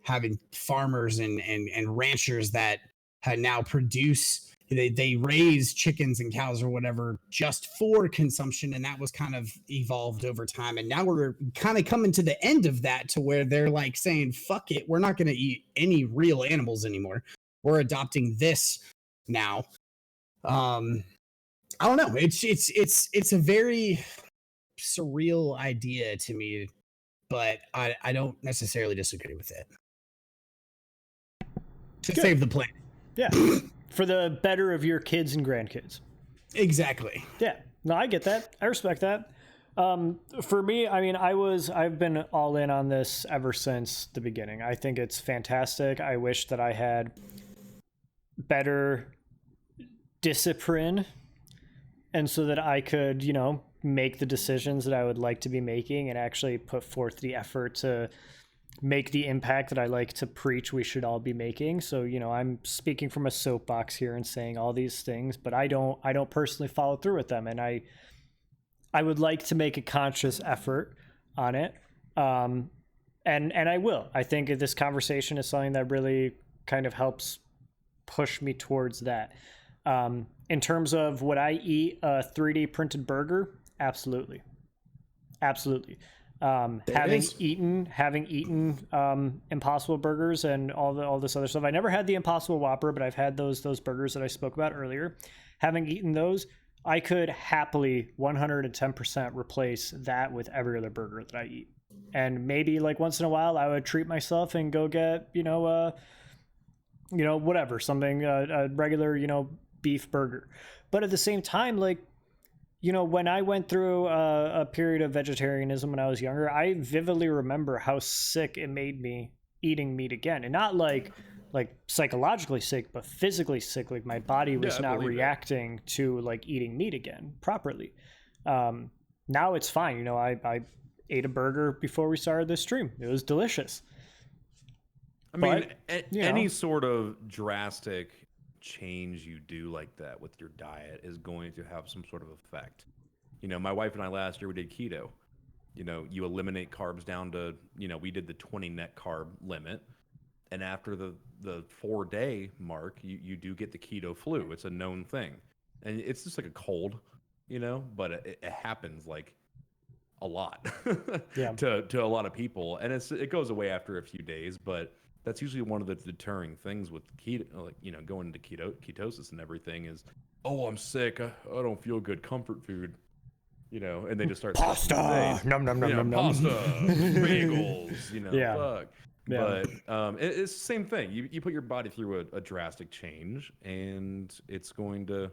having farmers and ranchers that had now produce, they raise chickens and cows or whatever just for consumption. And that was kind of evolved over time. And now we're kind of coming to the end of that to where they're like saying, fuck it, we're not going to eat any real animals anymore. We're adopting this now. I don't know. It's a very surreal idea to me, but I don't necessarily disagree with it. To save the planet. Yeah. For the better of your kids and grandkids. Exactly. Yeah. No, I get that. I respect that. For me, I mean, I've been all in on this ever since the beginning. I think it's fantastic. I wish that I had better discipline, and so that I could, make the decisions that I would like to be making and actually put forth the effort to make the impact that I like to preach we should all be making. So, I'm speaking from a soapbox here and saying all these things, but I don't personally follow through with them. And I would like to make a conscious effort on it. And I will. I think this conversation is something that really kind of helps push me towards that. In terms of would I eat a 3D printed burger? Absolutely. Having eaten Impossible Burgers and all this other stuff. I never had the Impossible Whopper, but I've had those burgers that I spoke about earlier. Having eaten those, I could happily 110% replace that with every other burger that I eat. And maybe like once in a while I would treat myself and go get, whatever, something, a regular, beef burger. But at the same time, like, when I went through a period of vegetarianism when I was younger, I vividly remember how sick it made me eating meat again. And not like psychologically sick, but physically sick. Like my body was not reacting to like eating meat again properly. Now it's fine. I ate a burger before we started this stream. It was delicious. I mean, any sort of drastic change you do like that with your diet is going to have some sort of effect. My wife and I last year, we did keto. You eliminate carbs down to, we did the 20 net carb limit. And after the 4-day mark, you do get the keto flu. It's a known thing. And it's just like a cold, but it happens like a lot to a lot of people. And it goes away after a few days, but that's usually one of the deterring things with keto, like, going into ketosis and everything is, oh, I'm sick. I don't feel good. Comfort food, and they just start pasta, num num num num pasta, bagels, fuck. Yeah. But it's the same thing. You put your body through a drastic change, and it's going to,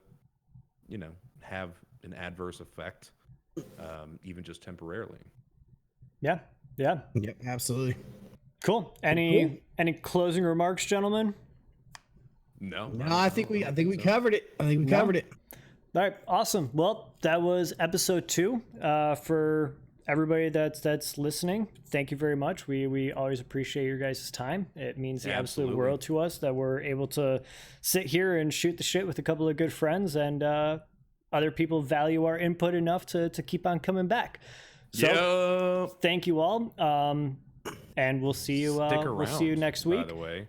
have an adverse effect, even just temporarily. Yeah. Yep, absolutely. Cool. Any closing remarks, gentlemen? No, I think we covered it. Covered it. All right, awesome. Well, that was episode 2. For everybody that's listening, thank you very much. We always appreciate your guys' time. It means the absolute world to us that we're able to sit here and shoot the shit with a couple of good friends, and other people value our input enough to keep on coming back. So thank you all. And we'll see you. Stick around, we'll see you next week. By the way.